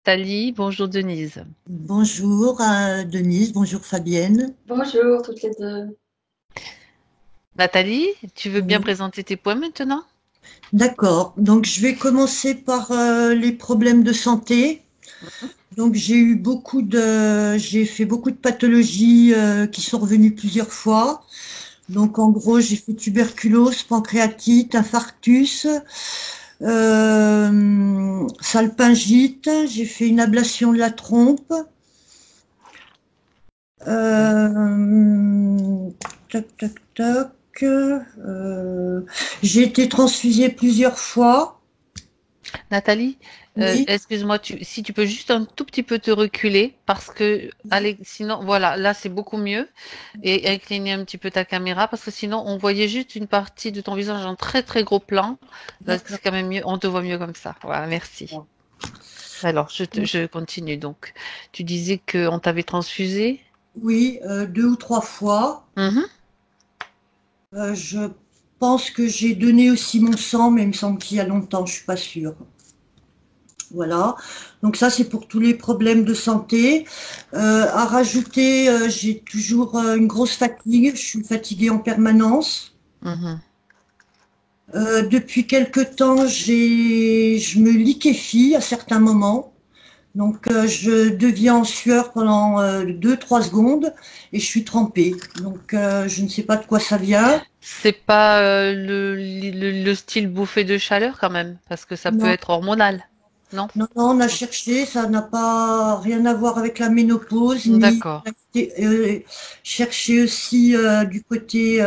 Nathalie, bonjour Denise. Bonjour Denise, bonjour Fabienne. Bonjour toutes les deux. Nathalie, tu veux bien Oui. présenter tes points maintenant? D'accord, donc je vais commencer par les problèmes de santé. Donc j'ai fait beaucoup de pathologies qui sont revenues plusieurs fois. Donc en gros, j'ai fait tuberculose, pancréatite, infarctus, salpingite, j'ai fait une ablation de la trompe. Oui. Euh, tac, tac, tac. J'ai été transfusée plusieurs fois. Nathalie, Oui, excuse-moi, si tu peux juste un tout petit peu te reculer parce que allez, sinon, voilà, là c'est beaucoup mieux et incliner un petit peu ta caméra parce que sinon on voyait juste une partie de ton visage en très très gros plan. Là, d'accord. c'est quand même mieux, on te voit mieux comme ça. Voilà, merci. Alors, je continue donc. Tu disais qu'on t'avait transfusé? Oui, deux ou trois fois. Mhm. Je pense que j'ai donné aussi mon sang, mais il me semble qu'il y a longtemps, je suis pas sûre. Voilà. Donc ça, c'est pour tous les problèmes de santé. À rajouter, j'ai toujours une grosse fatigue. Je suis fatiguée en permanence. Mhm. Depuis quelque temps, je me liquéfie à certains moments. Donc, je deviens en sueur pendant 2-3 secondes et je suis trempée. Donc, je ne sais pas de quoi ça vient. C'est pas le style bouffée de chaleur quand même, parce que ça peut Non, être hormonal, non? non, non, on a cherché, ça n'a pas rien à voir avec la ménopause, ni D'accord. cherché aussi du côté,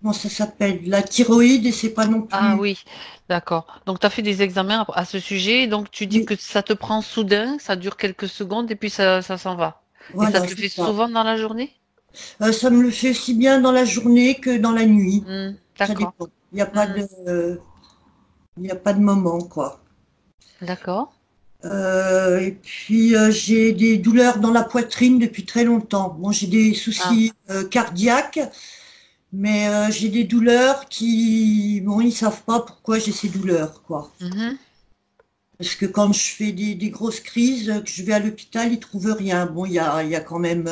comment ça s'appelle, la thyroïde et c'est pas non Ah plus. oui, d'accord. Donc tu as fait des examens à ce sujet, donc tu dis Oui, que ça te prend soudain, ça dure quelques secondes et puis ça s'en va. Et ça voilà, te le c'est fait ça. souvent dans la journée? Ça me le fait aussi bien dans la journée que dans la nuit. Ça D'accord. dépend. Il n'y a pas Hmm, de, il n'y a pas de moment, quoi. d'accord. Et puis j'ai des douleurs dans la poitrine depuis très longtemps. Bon, j'ai des Ah, soucis cardiaques, mais j'ai des douleurs qui, bon, ils savent pas pourquoi j'ai ces douleurs, quoi. mhm. Parce que quand je fais des grosses crises, que je vais à l'hôpital, ils trouvent rien. Bon, il y a quand même,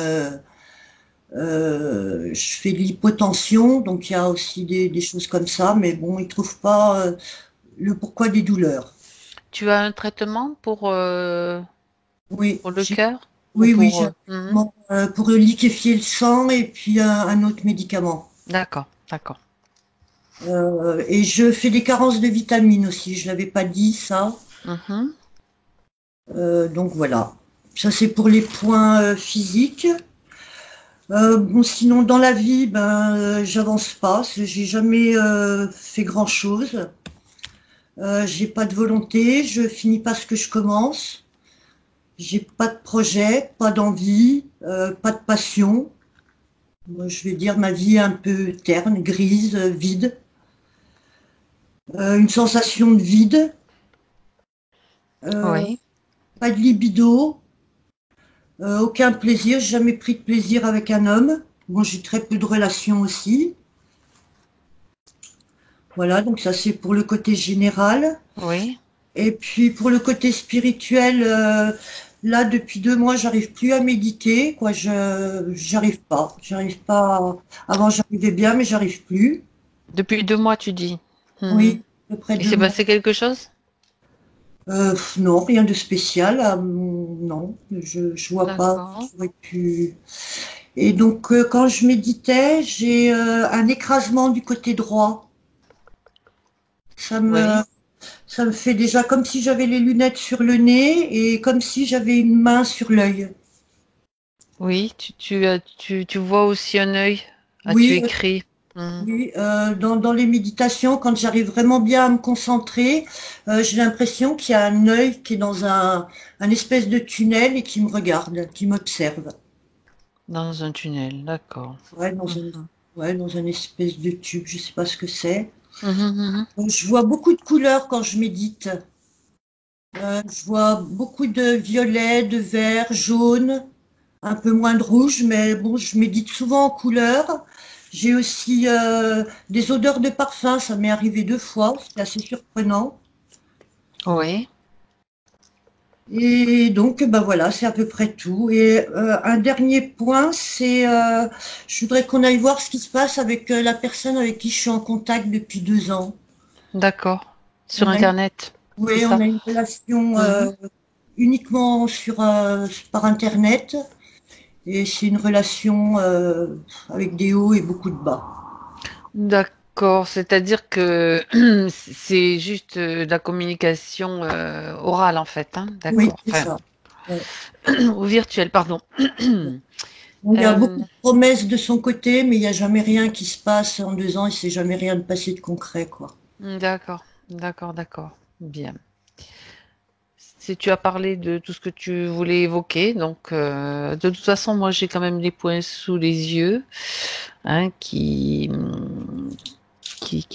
je fais de l'hypotension, donc il y a aussi des choses comme ça, mais bon, ils trouvent pas le pourquoi des douleurs. Tu as un traitement Oui, pour le cœur ou oui, pour... j'ai un traitement, pour liquéfier le sang et puis un autre médicament. D'accord, d'accord. Et je fais des carences de vitamines aussi, je l'avais pas dit ça. Mhm. Donc voilà. Ça c'est pour les points physiques. Bon, sinon dans la vie, ben j'avance pas, j'ai jamais fait grand-chose. J'ai pas de volonté, je finis pas ce que je commence. J'ai pas de projet, pas d'envie, pas de passion. Moi, je vais dire ma vie est un peu terne, grise, vide. Une sensation de vide, euh, Oui. pas de libido, aucun plaisir. J'ai jamais pris de plaisir avec un homme. Bon, j'ai très peu de relations aussi. Voilà, donc ça c'est pour le côté général. Oui. Et puis pour le côté spirituel, là depuis 2 mois, j'arrive plus à méditer. Quoi, j'arrive pas. Avant j'arrivais bien, mais j'arrive plus. Depuis 2 mois, tu dis. Mhm. Oui, à peu près Il deux s'est mois. passé quelque chose? Non, rien de spécial. Non, je vois pas. D'accord. J'aurais pu. Et donc, quand je méditais, j'ai un écrasement du côté droit. Ça me, Oui. ça me fait déjà comme si j'avais les lunettes sur le nez et comme si j'avais une main sur l'œil. Oui, tu vois aussi un œil. As-tu Oui, écrit? Hmm. oui. Dans les méditations, quand j'arrive vraiment bien à me concentrer, j'ai l'impression qu'il y a un œil qui est dans un espèce de tunnel et qui me regarde, qui m'observe. Dans un tunnel, d'accord. Ouais, Mhm. ouais, dans un espèce de tube, je sais pas ce que c'est. Mhm, mhm. Je vois beaucoup de couleurs quand je médite. Je vois beaucoup de violet, de vert, jaune, un peu moins de rouge, mais bon, je médite souvent en couleurs. J'ai aussi des odeurs de parfum, ça m'est arrivé 2 fois, c'était assez surprenant. Oui. Et donc, ben voilà, c'est à peu près tout. Et un dernier point, je voudrais qu'on aille voir ce qui se passe avec la personne avec qui je suis en contact depuis 2 ans. D'accord. Sur On a, Internet, c'est oui, on ça? a une relation Mhm. uniquement par Internet. Et c'est une relation avec des hauts et beaucoup de bas. D'accord, c'est-à-dire que c'est juste de la communication orale en fait, hein? Oui, D'accord. c'est Enfin, ça. Ouais. ou virtuelle, pardon. Bon, il y a beaucoup Euh, de promesses de son côté, mais il n'y a jamais rien qui se passe en 2 ans et c'est jamais rien de passé de concret, quoi. d'accord, d'accord, d'accord. Bien. Si tu as parlé de tout ce que tu voulais évoquer, donc de toute façon, moi j'ai quand même les points sous les yeux, hein, qui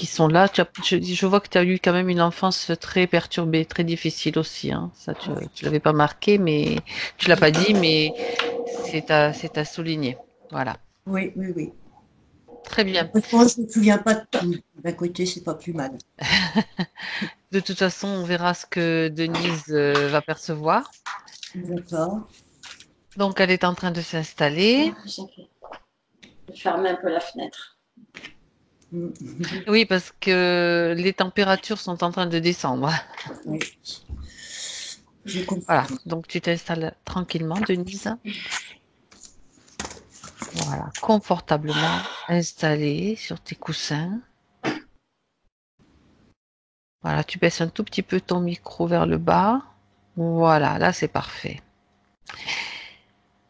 sont là. Je vois que tu as eu quand même une enfance très perturbée, très difficile aussi, hein. Ça, tu l'avais pas marqué, mais tu l'as pas dit, mais c'est à souligner. Voilà. Oui, oui, oui. Très bien. Franchement, je ne me souviens pas de tout. D'un côté, c'est pas plus mal. De toute façon, on verra ce que Denise va percevoir. D'accord. Donc, elle est en train de s'installer. Je ferme un peu la fenêtre. Mm. Oui, parce que les températures sont en train de descendre. Oui, j'ai compris. Voilà. Donc, tu t'installes tranquillement, Denise. Voilà. Confortablement installée sur tes coussins. Voilà. Tu baisses un tout petit peu ton micro vers le bas. Voilà. Là, c'est parfait.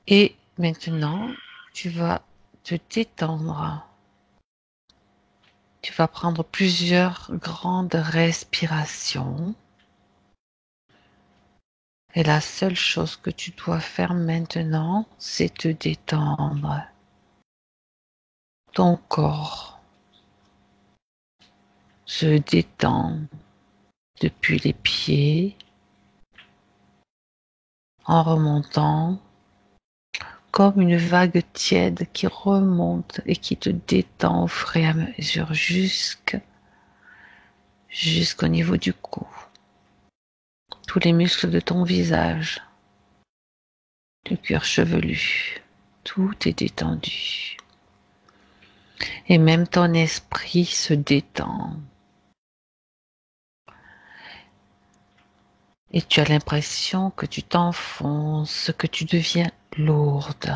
Et maintenant, tu vas te détendre. Tu vas prendre plusieurs grandes respirations. Et la seule chose que tu dois faire maintenant, c'est te détendre. Ton corps se détend depuis les pieds en remontant comme une vague tiède qui remonte et qui te détend au fur et à mesure jusqu'au niveau du cou. Tous les muscles de ton visage, le cuir chevelu, tout est détendu. Et même ton esprit se détend. Et tu as l'impression que tu t'enfonces, que tu deviens lourde.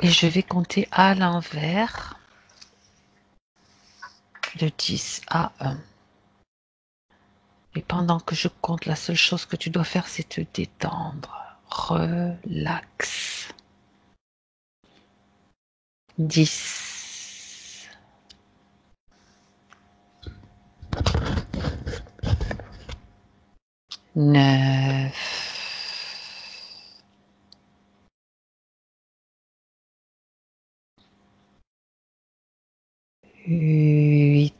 Et je vais compter à l'envers de 10 à 1. Et pendant que je compte, la seule chose que tu dois faire, c'est te détendre. Relax. 10. 9. 8.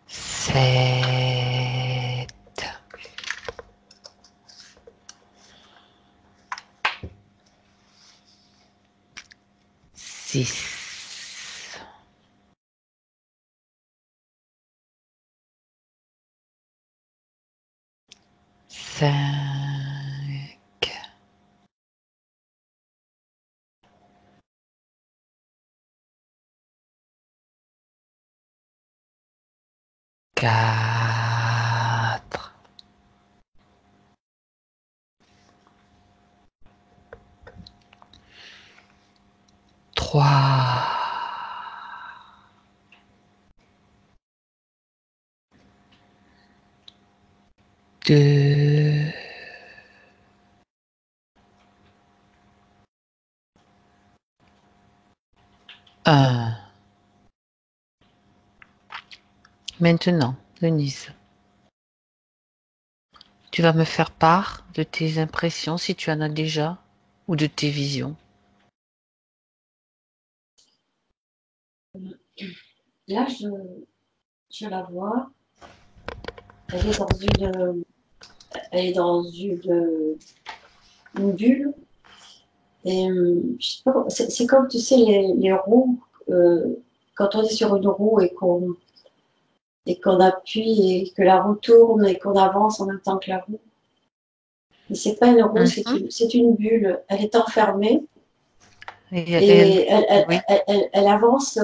7. 6. 5. 4. 3. 2. 1. Maintenant, Denise, tu vas me faire part de tes impressions si tu en as déjà ou de tes visions. Là, je la vois. Elle est dans elle est dans une bulle. Et je sais pas, c'est comme, tu sais, les roues. quand on est sur une roue et qu'on appuie et que la roue tourne et qu'on avance en même temps que la roue. Mais c'est pas une roue, c'est une bulle. Elle est enfermée et oui. elle avance.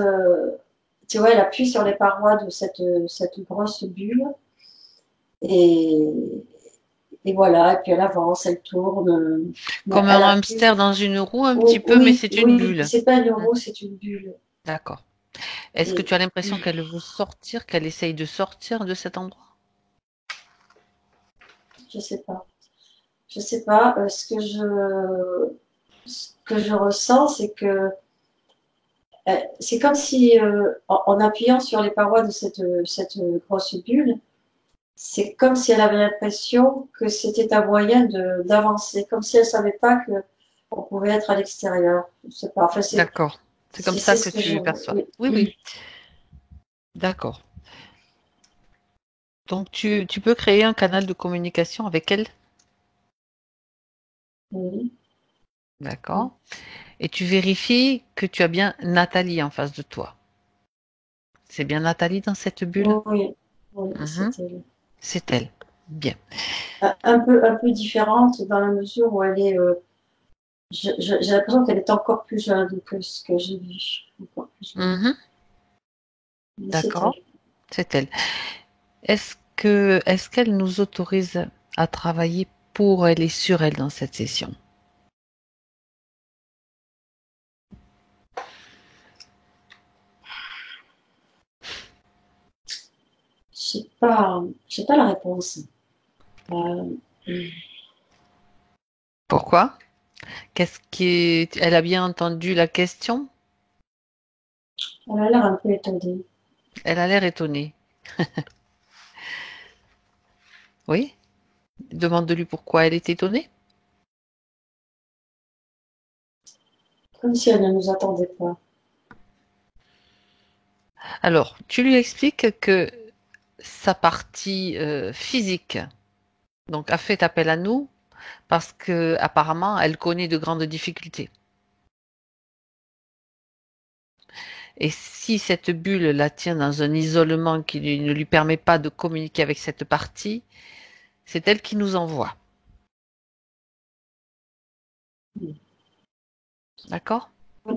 Tu vois, elle appuie sur les parois de cette grosse bulle et, et voilà. Et puis elle avance, elle tourne. Comme Elle un appuie. hamster dans une roue un petit peu, mais Oui, c'est une oui, bulle. c'est pas une roue, c'est une bulle. D'accord. Est-ce que Et tu as l'impression qu'elle veut sortir, qu'elle essaye de sortir de cet endroit? je sais pas. Je sais pas. Ce que je ressens, c'est comme si, en appuyant sur les parois de cette grosse bulle, c'est comme si elle avait l'impression que c'était un moyen d'avancer, comme si elle savait pas que on pouvait être à l'extérieur. Je sais pas. Enfin, D'accord. C'est comme ça c'est que ce que je. tu perçois. Oui. Oui, oui. D'accord. Donc, tu peux créer un canal de communication avec elle? Oui. D'accord. Et tu vérifies que tu as bien Nathalie en face de toi. C'est bien Nathalie dans cette bulle? Oui. Oui. Mhm. C'était C'est elle. Bien. un peu différente dans la mesure où elle est. J'ai l'impression qu'elle est encore plus jeune que ce que j'ai vu. Encore plus jeune. Mhm. Mais c'est D'accord. elle. C'est elle. Est-ce qu'elle nous autorise à travailler pour elle et sur elle dans cette session? J'ai pas la réponse. Euh, Pourquoi? Elle a bien entendu la question? elle a l'air un peu étonnée. Elle a l'air étonnée. Oui? Demande-lui pourquoi elle est étonnée. Comme si elle ne nous attendait pas. Alors, tu lui expliques que sa partie physique donc a fait appel à nous parce que apparemment elle connaît de grandes difficultés. Et si cette bulle la tient dans un isolement qui ne lui permet pas de communiquer avec cette partie, c'est elle qui nous envoie. D'accord? Oui,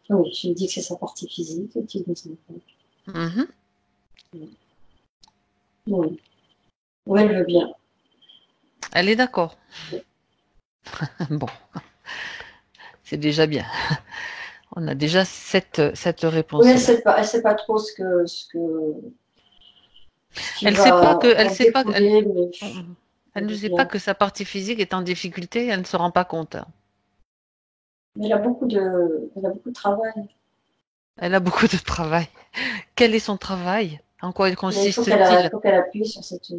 oui, je lui dis que c'est sa partie physique qui nous attend. Mhm. Oui. Oui, elle veut bien. Elle est d'accord. Bon, c'est déjà bien. On a déjà cette Oui, réponse-là. elle sait pas trop ce qui Elle sait pas que, elle en sait pas, découler, mais elle elle ne veut sait pas bien. que sa partie physique est en difficulté, elle ne se rend pas compte. Mais elle a beaucoup de travail. Elle a beaucoup de travail. Quel est son travail? En quoi il Mais il consiste-t-il? faut qu'elle appuie sur cette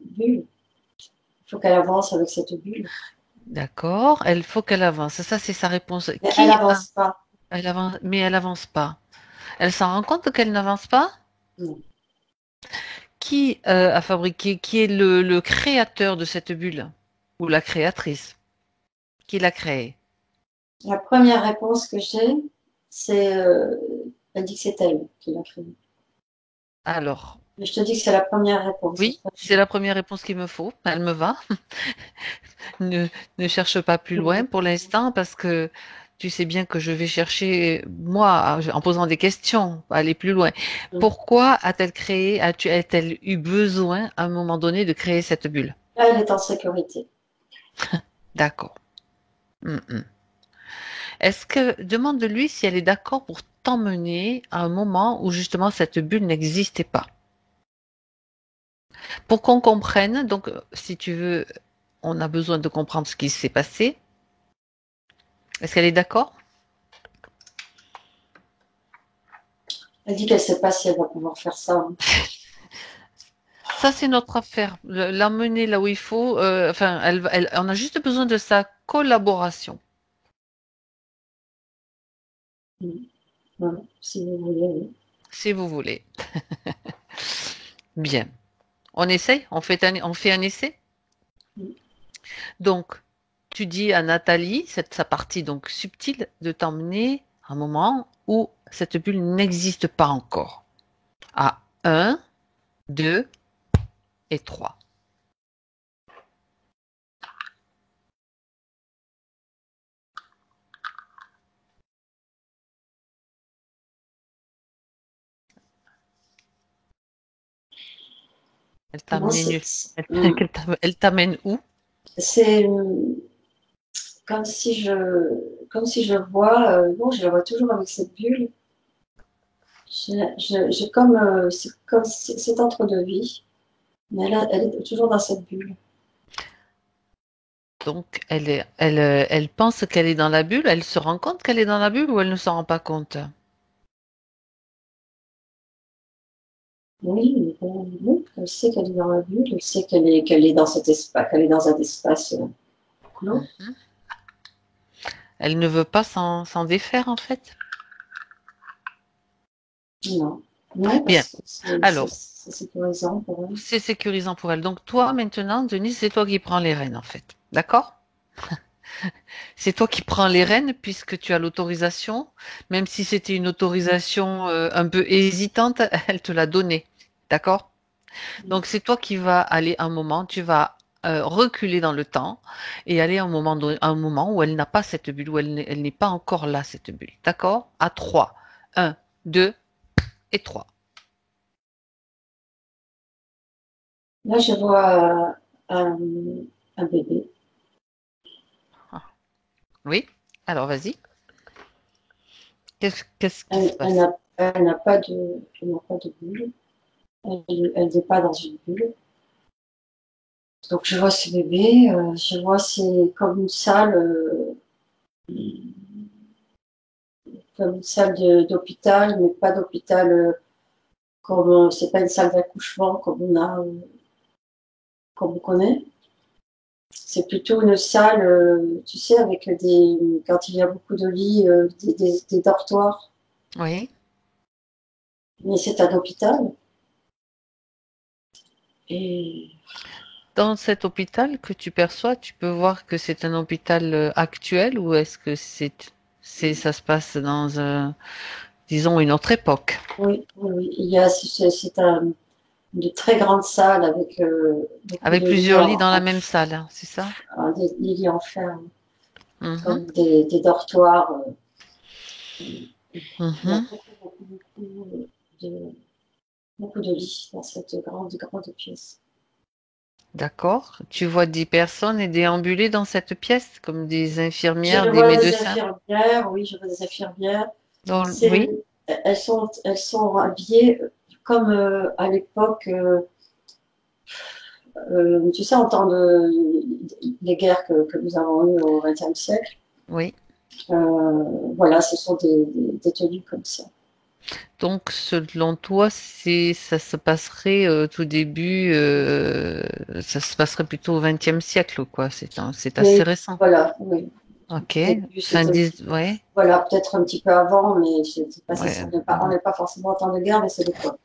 bulle. Il faut qu'elle avance avec cette bulle. D'accord, il faut qu'elle avance. Ça, c'est sa réponse. Mais elle Qui a... avance pas. Elle avance, mais elle avance pas. Elle s'en rend compte qu'elle n'avance pas? Non. Qui a fabriqué, qui est le créateur de cette bulle? Ou la créatrice? Qui l'a créée? La première réponse que j'ai, c'est elle dit que c'est elle qui l'a créé. Alors, Mais je te dis que c'est la première réponse. oui, c'est la première réponse qu'il me faut. Elle me va. Ne, ne cherche pas plus loin pour l'instant parce que tu sais bien que je vais chercher, moi, en posant des questions, aller plus loin. Pourquoi a-t-elle créé, a-t-elle eu besoin à un moment donné de créer cette bulle? Là, elle est en sécurité. D'accord. Mm. Est-ce que, demande-lui si elle est d'accord pour t'emmener à un moment où justement cette bulle n'existait pas. Pour qu'on comprenne, donc si tu veux, on a besoin de comprendre ce qui s'est passé. Est-ce qu'elle est d'accord? Elle dit qu'elle sait pas si elle va pouvoir faire ça. Ça, c'est notre affaire. L'emmener là où il faut. Enfin, on a juste besoin de sa collaboration. Voilà, si vous voulez. Oui. Si vous voulez. Bien. On essaye? On fait un essai? Donc, tu dis à Nathalie, sa partie donc subtile, de t'emmener un moment où cette bulle n'existe pas encore. À 1, 2 et 3. Elle Moi, t'amène, elle t'amène où? c'est comme si je vois, bon, je la vois toujours avec cette bulle. J'ai comme, c'est comme, c'est entre deux vies, mais elle est toujours dans cette bulle. Donc, elle pense qu'elle est dans la bulle, elle se rend compte qu'elle est dans la bulle ou elle ne s'en rend pas compte? Oui, mais oui, elle sait qu'elle est dans la bulle, elle sait qu'elle est dans cet espace, qu'elle est dans un espace clos. Mhm. Elle ne veut pas s'en défaire en fait. Non, non, Bien. parce que Alors, c'est sécurisant pour elle. c'est sécurisant pour elle. Donc, toi, maintenant, Denise, c'est toi qui prends les rênes en fait. D'accord? C'est toi qui prends les rênes puisque tu as l'autorisation. Même si c'était une autorisation un peu hésitante, elle te l'a donnée. D'accord? Donc c'est toi qui vas aller un moment, tu vas reculer dans le temps et aller à un moment où elle n'a pas cette bulle, où elle n'est pas encore là, cette bulle. D'accord? À 3. 1, 2 et 3. Là, je vois un bébé. Oui? Alors vas-y. Qu'est-ce qui se passe? Elle n'a pas de bulle. Elle n'est pas dans une bulle. Donc je vois ce bébé, je vois c'est comme une salle d'hôpital, mais pas d'hôpital comme c'est pas une salle d'accouchement comme on connaît. C'est plutôt une salle, tu sais, avec quand il y a beaucoup de lits, des dortoirs. Oui. Mais c'est un hôpital. Et Dans cet hôpital que tu perçois, tu peux voir que c'est un hôpital actuel ou est-ce que ça se passe dans disons, une autre époque? oui, oui, oui. C'est une très grande salle avec beaucoup Avec de lits plusieurs lits dans la même salle, hein, c'est ça? des lits en fer, Mhm, comme des dortoirs. Il y a mhm. de, beaucoup de lits dans cette grande pièce. D'accord. Tu vois des personnes et déambuler dans cette pièce, comme des infirmières, Je des vois des médecins. infirmières, oui, je vois des infirmières. Oui, Elles sont habillées comme à l'époque, tu sais, en temps des guerres que nous avons eues au XXe siècle. oui. Voilà, ce sont des tenues comme ça. Donc, selon toi, ça se passerait tout début, ça se passerait plutôt au XXe siècle, quoi. C'est assez Oui, récent. voilà, oui. Ok. Au début, Fin c'était 10, ouais, voilà, peut-être un petit peu avant, mais je sais pas si ouais. on n'est pas forcément en temps de guerre, mais c'est l'époque.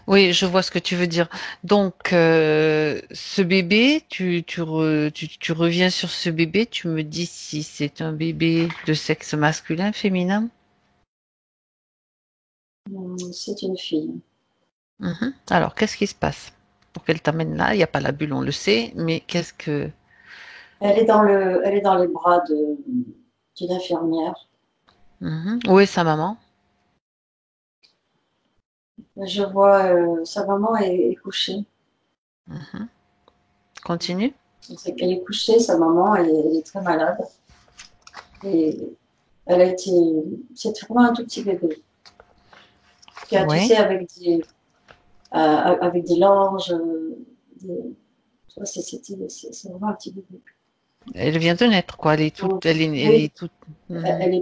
Oui, je vois ce que tu veux dire. Donc, ce bébé, tu reviens sur ce bébé, tu me dis si c'est un bébé de sexe masculin, féminin. C'est une fille. Mhm. Alors, qu'est-ce qui se passe pour qu'elle t'amène là? Il n'y a pas la bulle, on le sait, mais qu'est-ce que... Elle est dans les bras d'une infirmière. Mhm. Où est sa maman? Je vois sa maman est couchée. Mhm. Continue. C'est qu'elle est couchée, sa maman, elle est très malade. Et elle a été, c'est vraiment un tout petit bébé. Tu Oui. sais, avec des langes, des- tu vois, c'est vraiment un petit bébé. Elle vient de naître, quoi. Donc, Elle oui, est toute. Mhm. elle vient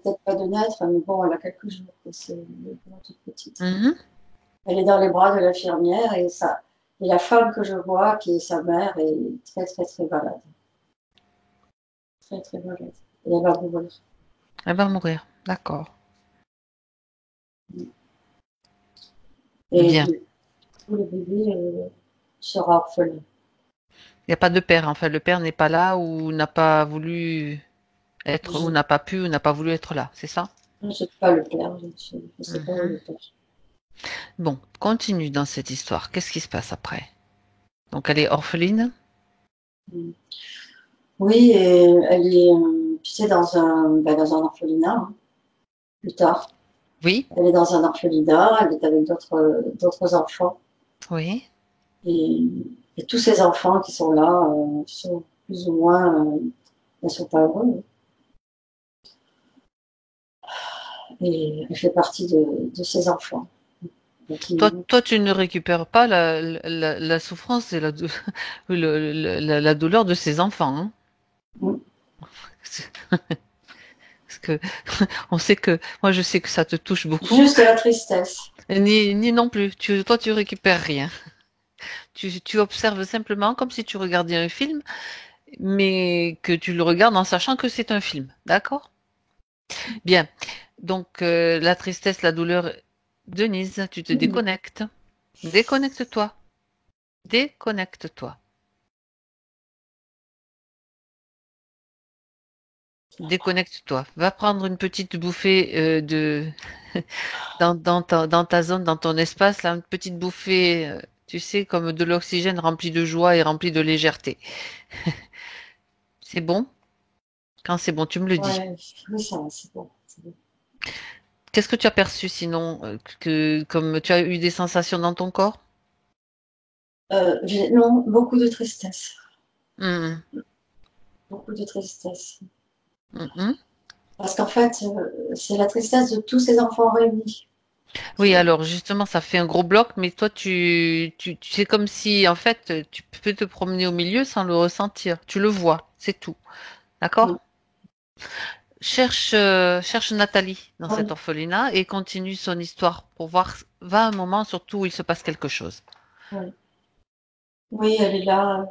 peut-être pas de naître, mais bon, elle a quelques jours, quoi. C'est vraiment toute petite. Mhm. Elle est dans les bras de l'infirmière et la femme que je vois, qui est sa mère, est très, très, très malade. Très, très malade. Et elle va mourir. Elle va mourir. D'accord. Et Bien. du coup, le bébé sera orphelin. Il n'y a pas de père. Enfin, le père n'est pas là ou n'a pas voulu être, ou Je- n'a pas pu, ou n'a pas voulu être là. C'est ça? Je ne sais pas le père, je ne sais pas où Mhm. le père. Bon, continue dans cette histoire. Qu'est-ce qui se passe après? Donc, elle est orpheline? Mm. Oui, et elle est, tu sais, dans un orphelinat, hein, plus tard. Oui, Elle est dans un orphelinat, elle est avec d'autres enfants. oui. Et, et tous ces enfants qui sont là sont plus ou moins, ne sont pas heureux. Et elle fait partie de ces enfants. Donc, Toi, tu ne récupères pas la souffrance et la douleur de ces enfants, hein. Parce que on sait que, moi, je sais que ça te touche beaucoup. juste la tristesse. Ni non plus. Toi, tu récupères rien. Tu observes simplement comme si tu regardais un film, mais que tu le regardes en sachant que c'est un film. D'accord? Bien. Donc, la tristesse, la douleur, Denise, tu te déconnectes. Déconnecte-toi. Déconnecte-toi. Déconnecte-toi. Va prendre une petite bouffée dans ta zone, dans ton espace, là, une petite bouffée, tu sais, comme de l'oxygène rempli de joie et rempli de légèreté. C'est bon? Quand c'est bon, tu me le dis. Ouais, oui, ça, c'est bon. C'est bon. Qu'est-ce que tu as perçu sinon, comme tu as eu des sensations dans ton corps? Non, beaucoup de tristesse. Mhm. Beaucoup de tristesse. Mhm. Parce qu'en fait, c'est la tristesse de tous ces enfants réunis. Oui, alors justement, ça fait un gros bloc, mais toi, c'est comme si, en fait, tu peux te promener au milieu sans le ressentir. Tu le vois, c'est tout. D'accord? Cherche Nathalie dans cet Oui, orphelinat et continue son histoire pour voir, va un moment surtout où il se passe quelque chose. oui. Oui, elle est là.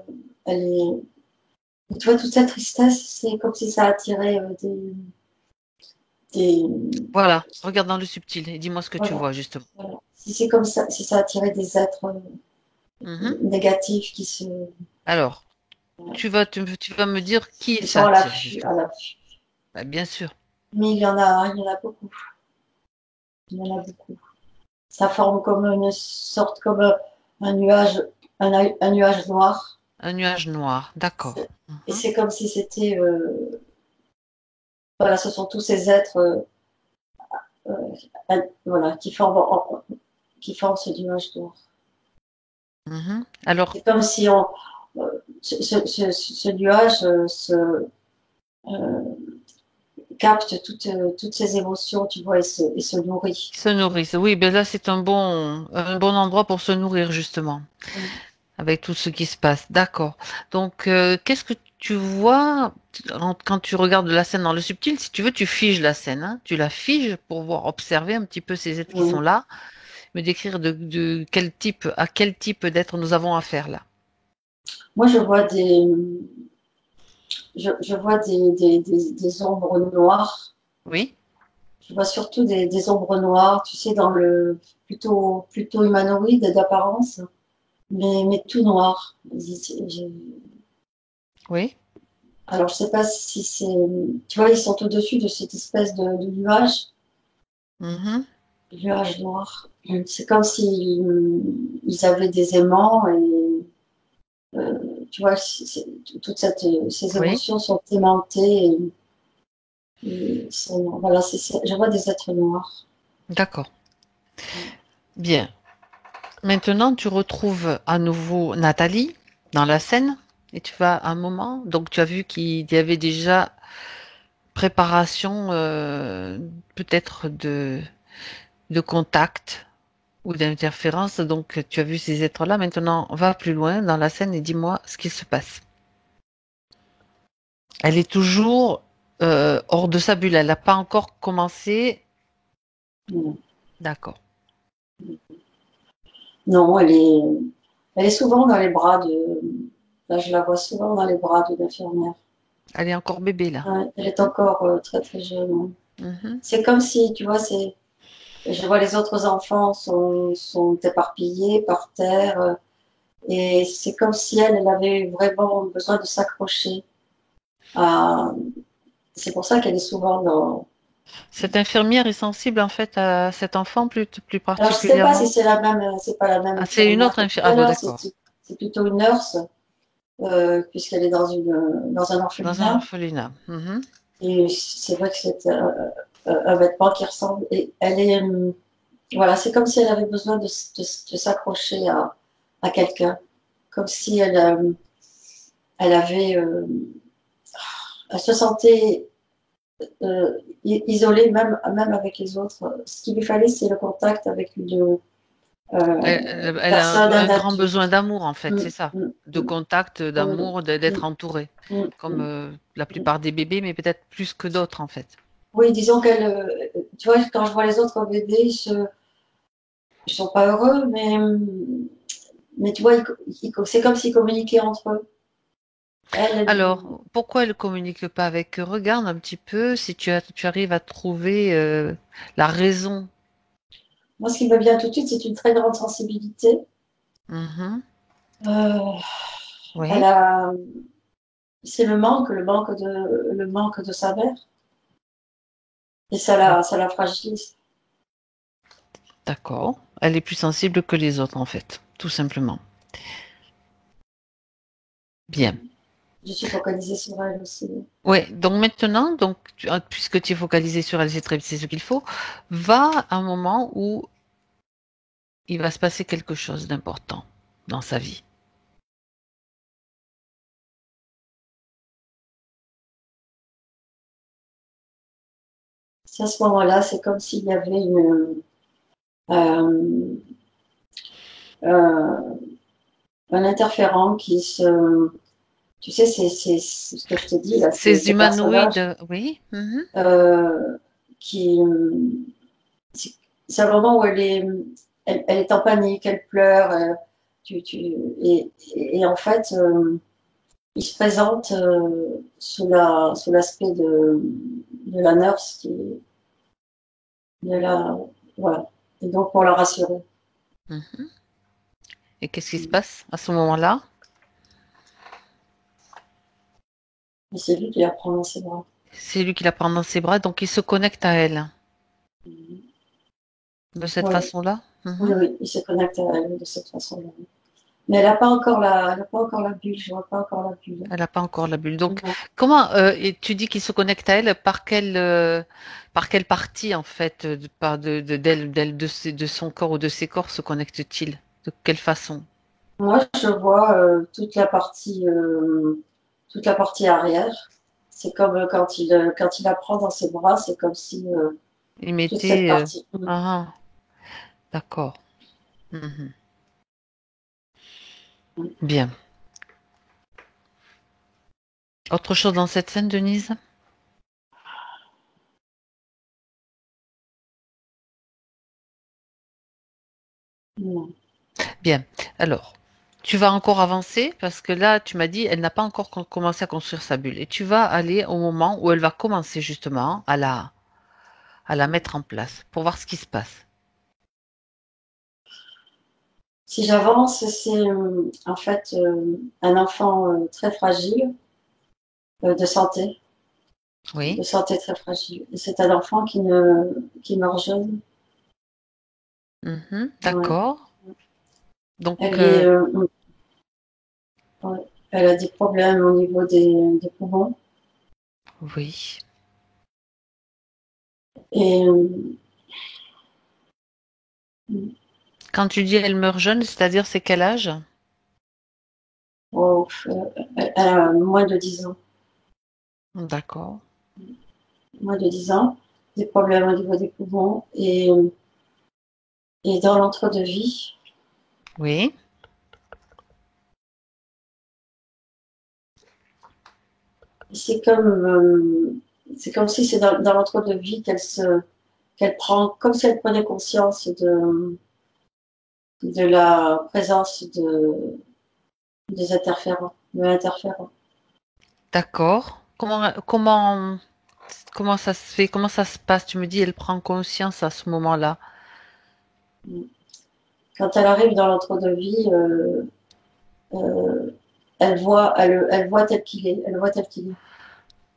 Elle est... Et tu vois, toute cette tristesse, c'est comme si ça attirait des... Voilà, regarde dans le subtil et dis-moi ce que tu Voilà, vois justement. voilà. Si c'est comme ça, si ça attirait des êtres Mhm. négatifs Alors, tu vas me dire qui qui ça sont à attire l'affût, à justement. l'affût. Bah, bien sûr. Mais il y en a beaucoup. Il y en a beaucoup. Ça forme comme une sorte, comme un nuage, un nuage noir. Un nuage noir, d'accord. Et Mhm. c'est comme si c'était, voilà, ce sont tous ces êtres, voilà, qui forment ce nuage noir. Mhm. Alors, C'est comme si ce nuage euh, capte toutes ces émotions, tu vois, et se nourrit. ils se nourrissent. Oui, ben là c'est un bon endroit pour se nourrir justement, Mm. avec tout ce qui se passe. D'accord. Donc, qu'est-ce que tu vois quand tu regardes la scène dans le subtil? Si tu veux, tu figes la scène, hein. Tu la figes pour voir, observer un petit peu ces êtres qui sont Mm. là, me décrire de à quel type d'être nous avons affaire là. Moi, je vois des ombres noires. Oui, Je vois surtout des ombres noires, tu sais, dans le plutôt humanoïde d'apparence, mais tout noir. oui. Alors, je sais pas si c'est, tu vois, ils sont au-dessus de cette espèce de Mhm. nuage noir. C'est comme si ils avaient des aimants et tu vois, ces Oui, émotions sont aimantées voilà, je vois des êtres noirs. d'accord. Bien. Maintenant, tu retrouves à nouveau Nathalie dans la scène et tu vas un moment. Donc, tu as vu qu'il y avait déjà préparation peut-être de contact ou d'interférence. Donc, tu as vu ces êtres-là. Maintenant, va plus loin dans la scène et dis-moi ce qui se passe. Elle est toujours hors de sa bulle. Elle n'a pas encore commencé. Mm. D'accord. Non, elle est souvent dans les bras là, je la vois souvent dans les bras de l'infirmière. Elle est encore bébé là. Ouais, elle est encore très très jeune. Ouais. Mhm. C'est comme si, tu vois, je vois les autres enfants sont éparpillés par terre et c'est comme si elle avait vraiment besoin de s'accrocher à. C'est pour ça qu'elle est souvent Cette infirmière est sensible en fait à cet enfant plus Alors, je sais pas si particulièrement. c'est la même, c'est pas la même Ah, c'est une infirmière autre que tout infirmière. Ah à bon, l'heure, d'accord. c'est plutôt une nurse, puisqu'elle est dans un Dans un orphelinat. orphelinat. Mhm. Et c'est vrai que c'est un vêtement qui ressemble. Et elle est, voilà, c'est comme si elle avait besoin de s'accrocher à quelqu'un, comme si elle avait, elle se sentait isolée même avec les autres. Ce qu'il lui fallait, c'est le contact avec Elle a personne, un un grand besoin adulte. d'amour en fait, Mm, c'est ça. mm, De mm. contact, Oui, d'amour, mm, d'être entourée. mm, Comme mm, la mm. plupart des bébés, mais peut-être plus que d'autres en fait. Oui, disons qu'elle, tu vois, quand je vois les autres bébés, ils sont pas heureux, mais tu vois, c'est comme s'ils communiquaient entre eux. Alors, pourquoi elle ne communique pas avec eux? Regarde un petit peu si tu arrives à trouver la raison. Moi, ce qui me vient tout de suite, c'est une très grande sensibilité. Mhm. Euh, elle Oui, a, c'est le manque de sa mère, et ça la fragilise. d'accord. Elle est plus sensible que les autres en fait, tout simplement. Bien. Je suis focalisée sur elle aussi. Ouais, donc maintenant, puisque tu es focalisé sur elle, c'est ce qu'il faut, va à un moment où il va se passer quelque chose d'important dans sa vie. C'est à ce moment-là, c'est comme s'il y avait euh, euh, un interférent qui se, tu sais, c'est ce que je te dis là, Ces ces personnages humanoïdes, oui, mhm, euh, qui, c'est c'est un moment où elle est en panique, elle pleure, et en fait, il se présente sous l'aspect de la nurse de la, voilà. Et donc pour la rassurer. mhm. Et qu'est-ce qui se passe à ce moment-là? Et c'est lui qui la prend dans ses bras. C'est lui qui la prend dans ses bras, donc il se connecte à elle de cette Oui, façon-là. oui, Mhm. oui, il se connecte à elle de cette façon-là. Mais elle n'a pas encore la bulle, je vois pas encore la bulle. Elle n'a pas encore la bulle. Donc, Non. comment et tu dis qu'il se connecte à elle par quelle partie en fait, de son corps ou de ses corps se connecte-t-il? De quelle façon? Moi, je vois toute la partie arrière. C'est comme quand il la prend dans ses bras, c'est comme si Il toute cette mettait. partie. Ah, d'accord. Mhm. Bien. Autre chose dans cette scène, Denise? Non. Bien. Alors, tu vas encore avancer parce que là, tu m'as dit, elle n'a pas encore commencé à construire sa bulle. Et tu vas aller au moment où elle va commencer justement à la mettre en place pour voir ce qui se passe. Si j'avance, c'est en fait un enfant très fragile de Oui. santé très fragile. Et c'est un enfant qui meurt jeune. Mhm. Ouais. D'accord. Donc, Elle est, ouais. Elle a des problèmes au niveau des poumons. oui. Et Quand tu dis elle meurt jeune, c'est-à-dire c'est quel âge? oh, elle a moins de 10 ans. D'accord. Moins de 10 ans, des problèmes au niveau des poumons et dans l'entre-deux-vie. Oui. C'est comme si c'est dans l'entre-deux-vie qu'elle prend, comme si elle prenait conscience de la présence des interférents, de l'interférent. D'accord. Comment ça se fait? Comment ça se passe? Tu me dis, elle prend conscience à ce moment-là. Quand elle arrive dans l'entre-deux-vie, euh, elle voit tel qu'il est, elle voit tel qu'il est.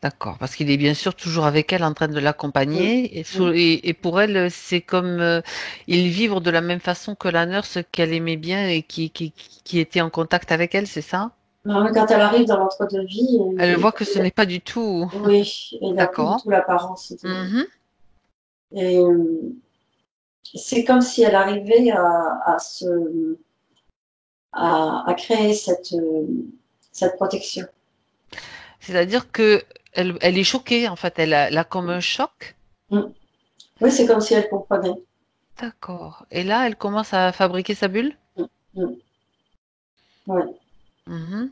D'accord, parce qu'il est bien sûr toujours avec elle en train de Oui, l'accompagner oui. et pour elle, c'est comme ils vivent de la même façon que la nurse qu'elle aimait bien et qui était en contact avec elle, c'est ça? Mais quand elle arrive dans l'entre-deux-vie, Elle voit que ce n'est pas du tout. oui, elle n'a plus du D'accord. tout l'apparence. Mhm. Et c'est comme si elle arrivait à créer cette protection. C'est-à-dire que elle est choquée, en fait, elle a comme un choc. Mm. Oui, c'est comme si elle comprenait. D'accord. Et là, elle commence à fabriquer sa bulle? Mm. Mm. Ouais. Mhm.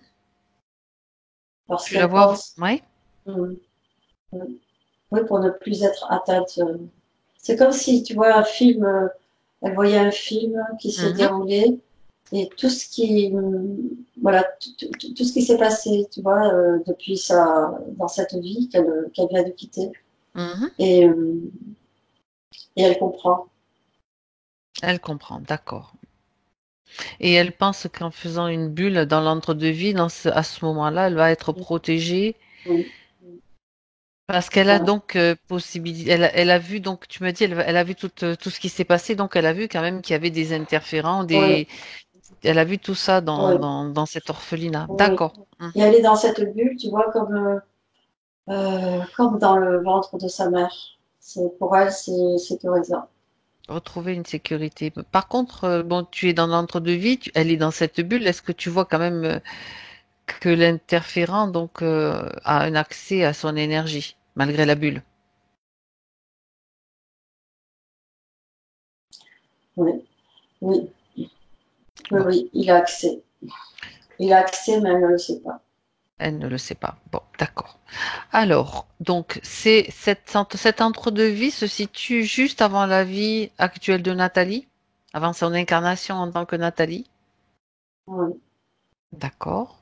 Parce Tu la qu'elle vois? pense. Oui. Mm. Mm. Oui, pour ne plus être atteinte. C'est comme si, tu vois, un film, elle voyait un film qui s'est Mhm. déroulé et tout ce qui, voilà, tout ce qui s'est passé, tu vois, depuis dans cette vie qu'elle vient de quitter. Mhm. Et, et elle comprend. Elle comprend, d'accord. Et elle pense qu'en faisant une bulle dans l'entre-deux-vie, à ce moment-là, elle va être protégée Oui, parce qu'elle a voilà. donc possibilité. Elle a vu donc, tu me dis, elle a vu tout ce qui s'est passé, donc elle a vu quand même qu'il y avait des interférents, Oui, elle a vu tout ça oui, dans cet orphelinat. oui. D'accord. Et elle est dans cette bulle, tu vois, comme dans le ventre de sa mère. Pour elle, c'est sécurisant. Retrouver une sécurité. Par contre, bon, tu es dans l'entre-deux-vie, elle est dans cette bulle. Est-ce que tu vois quand même que l'interférent donc a un accès à son énergie malgré la bulle? Oui, oui, oui, Bon. oui, il a accès. Il a accès, mais elle ne le sait pas. Elle ne le sait pas. Bon, d'accord. Alors, donc, cet entre-deux-vie se situe juste avant la vie actuelle de Nathalie, avant son incarnation en tant que Nathalie. Oui, D'accord.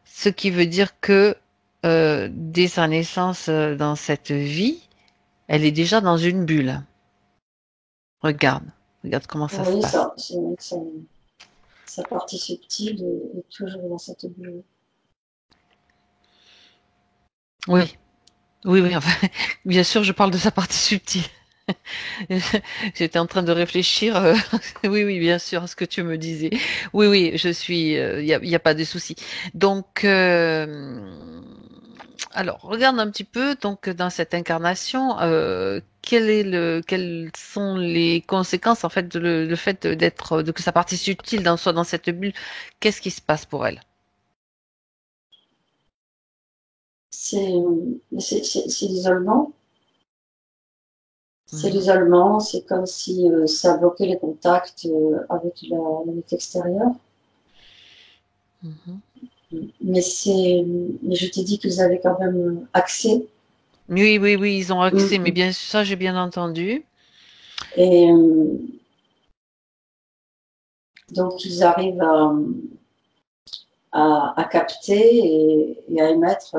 Ce qui veut dire que dès sa naissance dans cette vie, elle est déjà dans une bulle. Regarde, regarde comment ça se oui, passe. sa partie subtile est toujours dans cette bulle. Oui, oui, oui. Enfin, bien sûr, je parle de sa partie subtile. J'étais en train de réfléchir. Oui, oui, bien sûr, à ce que tu me disais. Oui, oui, je suis. Il y a pas de souci. Donc, alors, regarde un petit peu. Donc, dans cette incarnation, quelles sont les conséquences en fait le fait de que sa partie subtile soit dans cette bulle. Qu'est-ce qui se passe pour elle? C'est c'est l'isolement. C'est Mhm, l'isolement, c'est comme si ça bloquait les contacts avec la vie extérieure. mhm. Mais je t'ai dit qu'ils avaient quand même accès. Oui, oui, oui, ils ont accès, mais Mm. bien ça, j'ai bien entendu. Et donc ils arrivent à capter et à émettre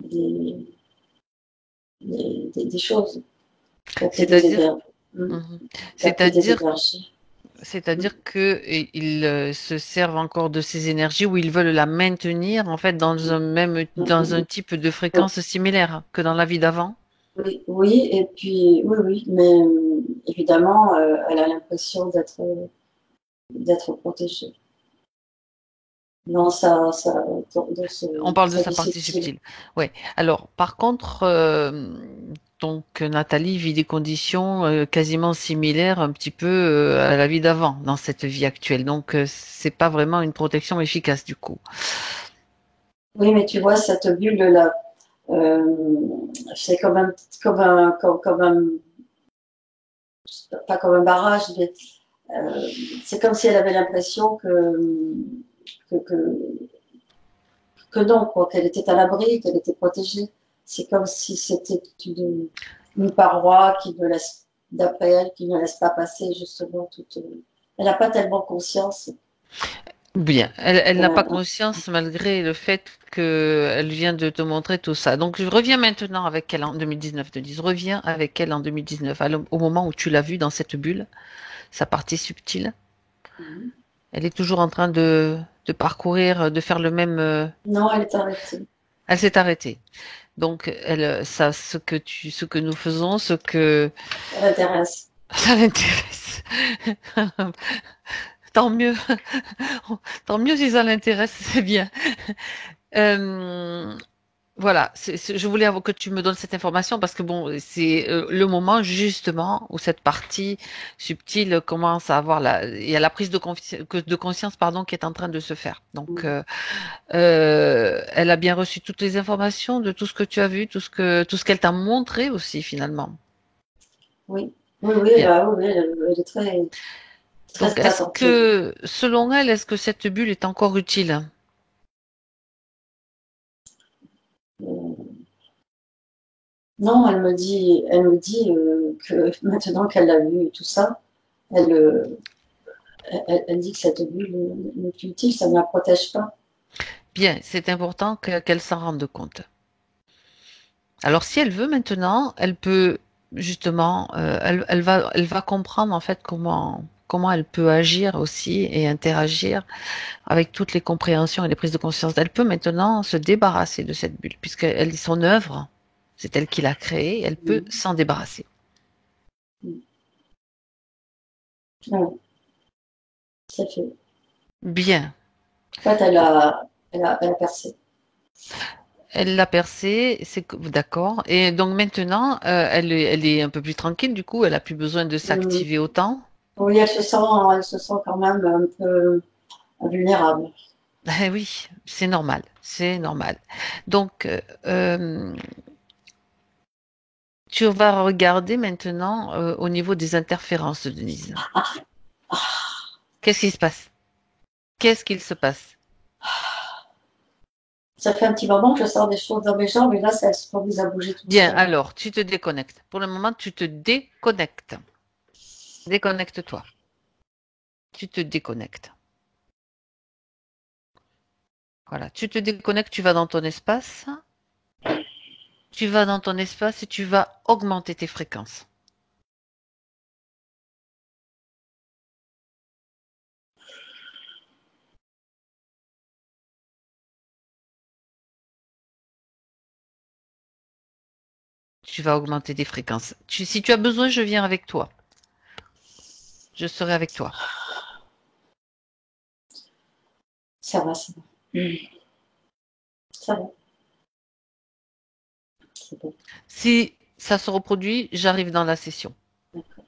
des, des choses, capter des C'est-à-dire, énergies, mhm. capter des C'est-à-dire énergies. Mm. C'est-à-dire que ils se servent encore de ces énergies ou ils veulent la maintenir en fait Mm, dans mm, un type de mm. fréquence similaire que dans la vie d'avant. Oui, oui, et puis oui, oui, mais évidemment, elle a l'impression d'être protégée dans On parle de sa sa vie partie subtile. subtile. Ouais. Alors, par contre, donc Nathalie vit des conditions quasiment similaires un petit peu à la vie d'avant dans cette vie actuelle. Donc, c'est pas vraiment une protection efficace du coup. Oui, mais tu vois, cette bulle-là, c'est comme un, pas comme un barrage, mais euh, c'est comme si elle avait l'impression que, que, que non, quoi, qu'elle était à l'abri, qu'elle était protégée. C'est comme si c'était une paroi qui ne laisse, d'après elle, qui ne laisse pas passer justement toute. Elle n'a pas tellement conscience. Bien, elle n'a pas Euh, conscience malgré le fait qu'elle vient de te montrer tout ça. Donc je reviens maintenant avec elle en 2019, Denise. Reviens avec elle en 2019, au moment où tu l'as vue dans cette bulle, sa partie subtile. Elle est toujours en train de parcourir, de faire le même. non, elle est arrêtée. Elle s'est arrêtée. Donc, ce que nous faisons, Ça m'intéresse. ça l'intéresse. Tant mieux, tant mieux si ça l'intéresse, c'est bien. Euh, Voilà, je voulais que tu me donnes cette information parce que bon, c'est le moment justement où cette partie subtile commence à avoir il y a la prise de conscience, pardon, qui est en train de se faire. Donc, elle a bien reçu toutes les informations de tout ce que tu as vu, tout ce qu'elle t'a montré aussi finalement. Oui, oui, oui, Bien. bah, oui, oui, elle est très, Donc, très attentive. selon elle, est-ce que cette bulle est encore utile? Euh, Non, elle me dit que maintenant qu'elle l'a vu et tout ça, elle, elle dit que cette bulle n'est plus utile, ça ne la protège pas. Bien, c'est important qu'elle s'en rende compte. Alors, si elle veut maintenant, elle peut justement, elle va comprendre en fait comment elle peut agir aussi et interagir avec toutes les compréhensions et les prises de conscience. Elle peut maintenant se débarrasser de cette bulle, puisqu'elle est son œuvre, c'est elle qui l'a créée, elle peut Mm, s'en débarrasser. mm. Ouais, c'est fait. Bien, En fait, elle a percé. elle l'a percée, d'accord. Et donc maintenant, elle est un peu plus tranquille, du coup, elle a plus besoin de Mm. s'activer autant. Oui, elle se sent quand même un peu vulnérable. Eh oui, c'est normal, c'est normal. Donc, tu vas regarder maintenant au niveau des interférences, Denise. Qu'est-ce qui se passe? Qu'est-ce qu'il se passe? Ça fait un petit moment que je sens des choses dans mes jambes et là, ça se mise à bouger toute Bien, seule. alors, tu te déconnectes. Pour le moment, tu te déconnectes. Déconnecte-toi. Tu te déconnectes. Voilà, tu te déconnectes, tu vas dans ton espace. Tu vas dans ton espace et tu vas augmenter tes fréquences. Tu vas augmenter tes fréquences. Si tu as besoin, je viens avec toi. Je serai avec toi. Ça va, ça va. Mm. Ça va, c'est bon. Si ça se reproduit, j'arrive dans la session. D'accord.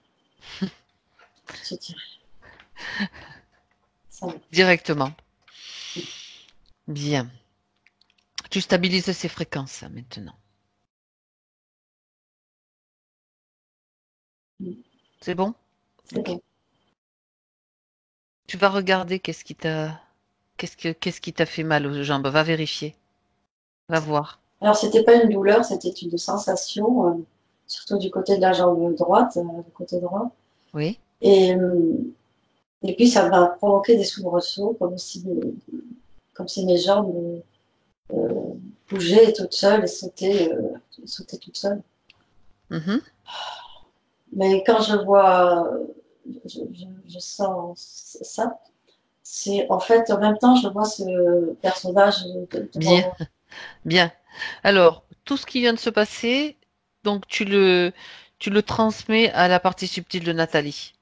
Je dirais, ça va. Directement. Bien. Tu stabilises ces fréquences là, maintenant. Mm. C'est bon? C'est Ok. bon. Tu vas regarder qu'est-ce qui t'a fait mal aux jambes. Va vérifier. Va voir. Alors, c'était pas une douleur, c'était une sensation, surtout du côté de la jambe droite, du côté droit. Oui. Et, et puis, ça m'a provoqué des soubresauts, comme si mes jambes euh, bougeaient toutes seules et sautaient toutes seules. Mhm. Mais quand je vois, je sens ça, c'est en fait, en même temps, je vois ce personnage devant Bien. moi. Bien. Alors, tout ce qui vient de se passer, donc tu le transmets à la partie subtile de Nathalie.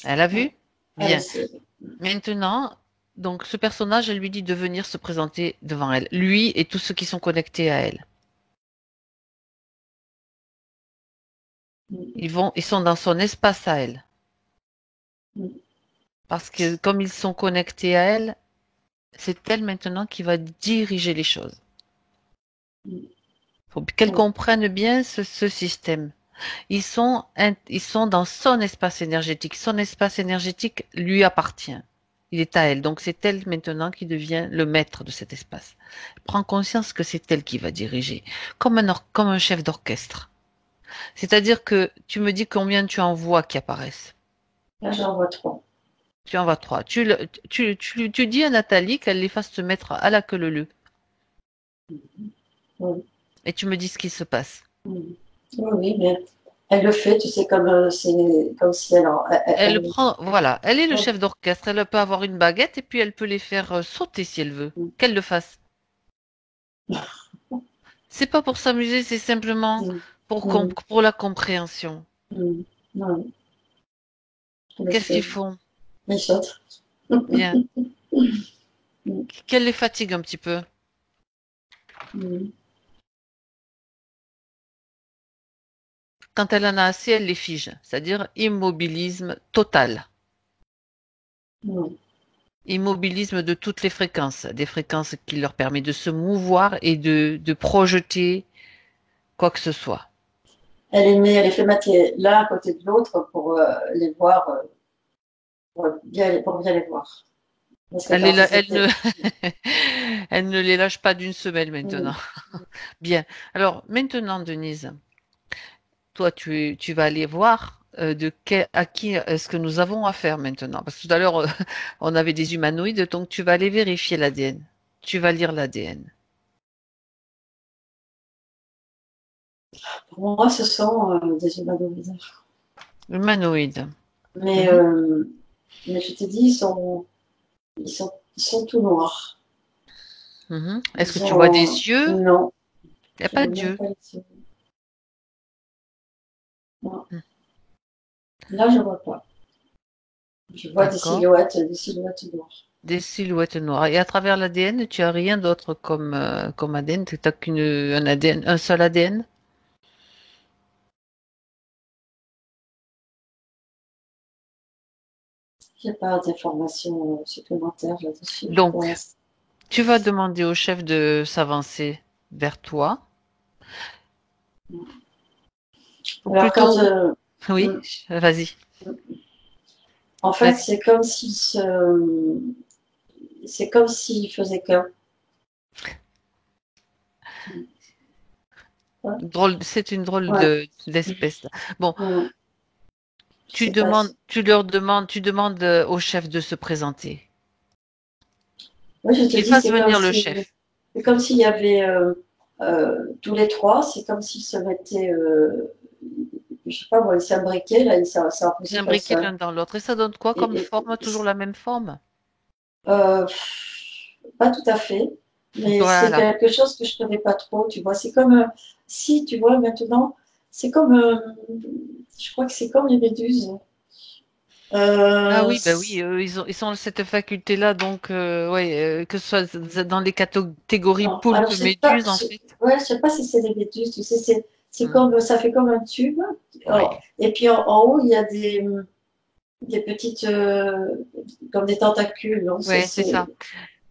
Elle a Ouais. vu? Elle Bien. sait. Maintenant, donc ce personnage, elle lui dit de venir se présenter devant elle. Lui et tous ceux qui sont connectés à elle. Ils sont dans son espace à elle. Parce que comme ils sont connectés à elle, c'est elle maintenant qui va diriger les choses. Faut qu'elle Ouais. comprenne bien ce système. Ils sont dans son espace énergétique. Son espace énergétique lui appartient. Il est à elle. Donc c'est elle maintenant qui devient le maître de cet espace. Prends conscience que c'est elle qui va diriger, comme un chef d'orchestre. C'est-à-dire que tu me dis combien tu en vois qui apparaissent. Là, j'en vois trois. Tu en vois trois. Tu dis à Nathalie qu'elle les fasse se mettre à la queue leu. Oui, Et tu me dis ce qui se passe. oui, oui, mais elle le fait, tu sais, c'est comme si Elle le prend, voilà. Elle est le elle- chef d'orchestre. Elle peut avoir une baguette et puis elle peut les faire sauter si elle veut. Qu'elle le fasse. C'est pas pour s'amuser, c'est simplement Mm, mm, pour la compréhension. mm. Non, je le Qu'est-ce sais. qu'ils font? Mais chouette. Bien. Mm, Qu'elle les fatigue un petit peu. mm, Quand elle en a assez, elle les fige. C'est-à-dire immobilisme total. mm. Immobilisme de toutes les fréquences. Des fréquences qui leur permettent de se mouvoir et de projeter quoi que ce soit. Elle les fait mettre l'un à côté de l'autre pour les voir, pour bien les voir. Parce que Elle, quand ils elle ne, étaient. elle ne les lâche pas d'une semelle Mm. maintenant. Bien. Alors, maintenant, Denise, toi, tu vas aller voir à qui est-ce que nous avons affaire maintenant. Parce que tout à l'heure, on avait des humanoïdes, donc tu vas aller vérifier l'ADN. Tu vas lire l'ADN. Pour moi, ce sont des humanoïdes. Humanoïde. Mais, Mhm. euh, mais je te dis, ils sont tout noirs. Mhm. Est-ce que Ils tu vois des ont. yeux? Non, Il n'y a je pas vois même d'yeux. pas les yeux. Non. Là, je vois pas. Je vois D'accord. des silhouettes noires. Des silhouettes noires. Et à travers l'ADN, tu as rien d'autre comme ADN. Tu n'as un ADN, un seul ADN. Il n'y a pas d'informations supplémentaires là-dessus. Donc, Pour tu vas demander au chef de s'avancer vers toi. Ou Alors, quand. plutôt, oui, Mm, vas-y. en fait, Vas-y. c'est comme s'il faisait qu'un. Ouais. C'est une drôle Ouais. d'espèce. Bon, Mm. Je sais pas. tu demandes au chef de se présenter. Oui, je te Qu'il dis, fasse venir le chef. c'est comme s'il y avait tous les trois, c'est comme s'ils se mettaient, je sais pas moi, ils s'imbriquaient, là, ça en faisait qu'un S'imbriquer seul. l'un dans l'autre. Et ça donne quoi comme Et, forme? Toujours la même forme? euh, pas tout à fait, mais c'est Voilà. quelque chose que je connais pas trop, tu vois. C'est comme, si, tu vois, maintenant, c'est comme, je crois que c'est comme les méduses. Ah Euh, oui, bah oui, ils ont cette faculté-là, donc ouais, que ce soit dans les catégories non, alors poulpe, méduse, en fait. ouais, je sais pas si c'est des méduses, tu sais, c'est Hmm. comme, ça fait comme un tube. Oh, Ouais, et puis en haut, il y a des petites, comme des tentacules, non? ouais, c'est ça.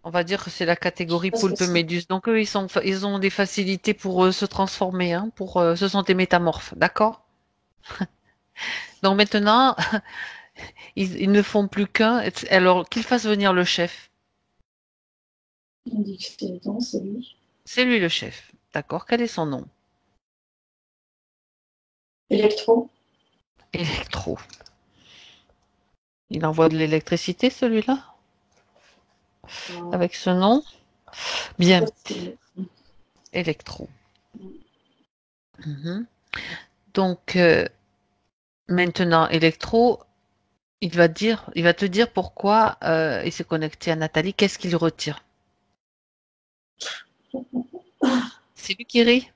On va dire que c'est la Je sais catégorie pas ce que poulpe c'est. méduse. Donc eux, ils ont des facilités pour se transformer, hein, ce sont des métamorphes, d'accord? Donc maintenant, ils ne font plus qu'un. Alors qu'ils fassent venir le chef. On dit que non, c'est lui. C'est lui le chef, d'accord? Quel est son nom? Électro. Électro. Il envoie de l'électricité, celui-là, Euh, avec ce nom? c'est Bien, possible. Électro. Mhm. Donc maintenant, Electro, il va te dire pourquoi il s'est connecté à Nathalie. Qu'est-ce qu'il retire? C'est lui qui rit?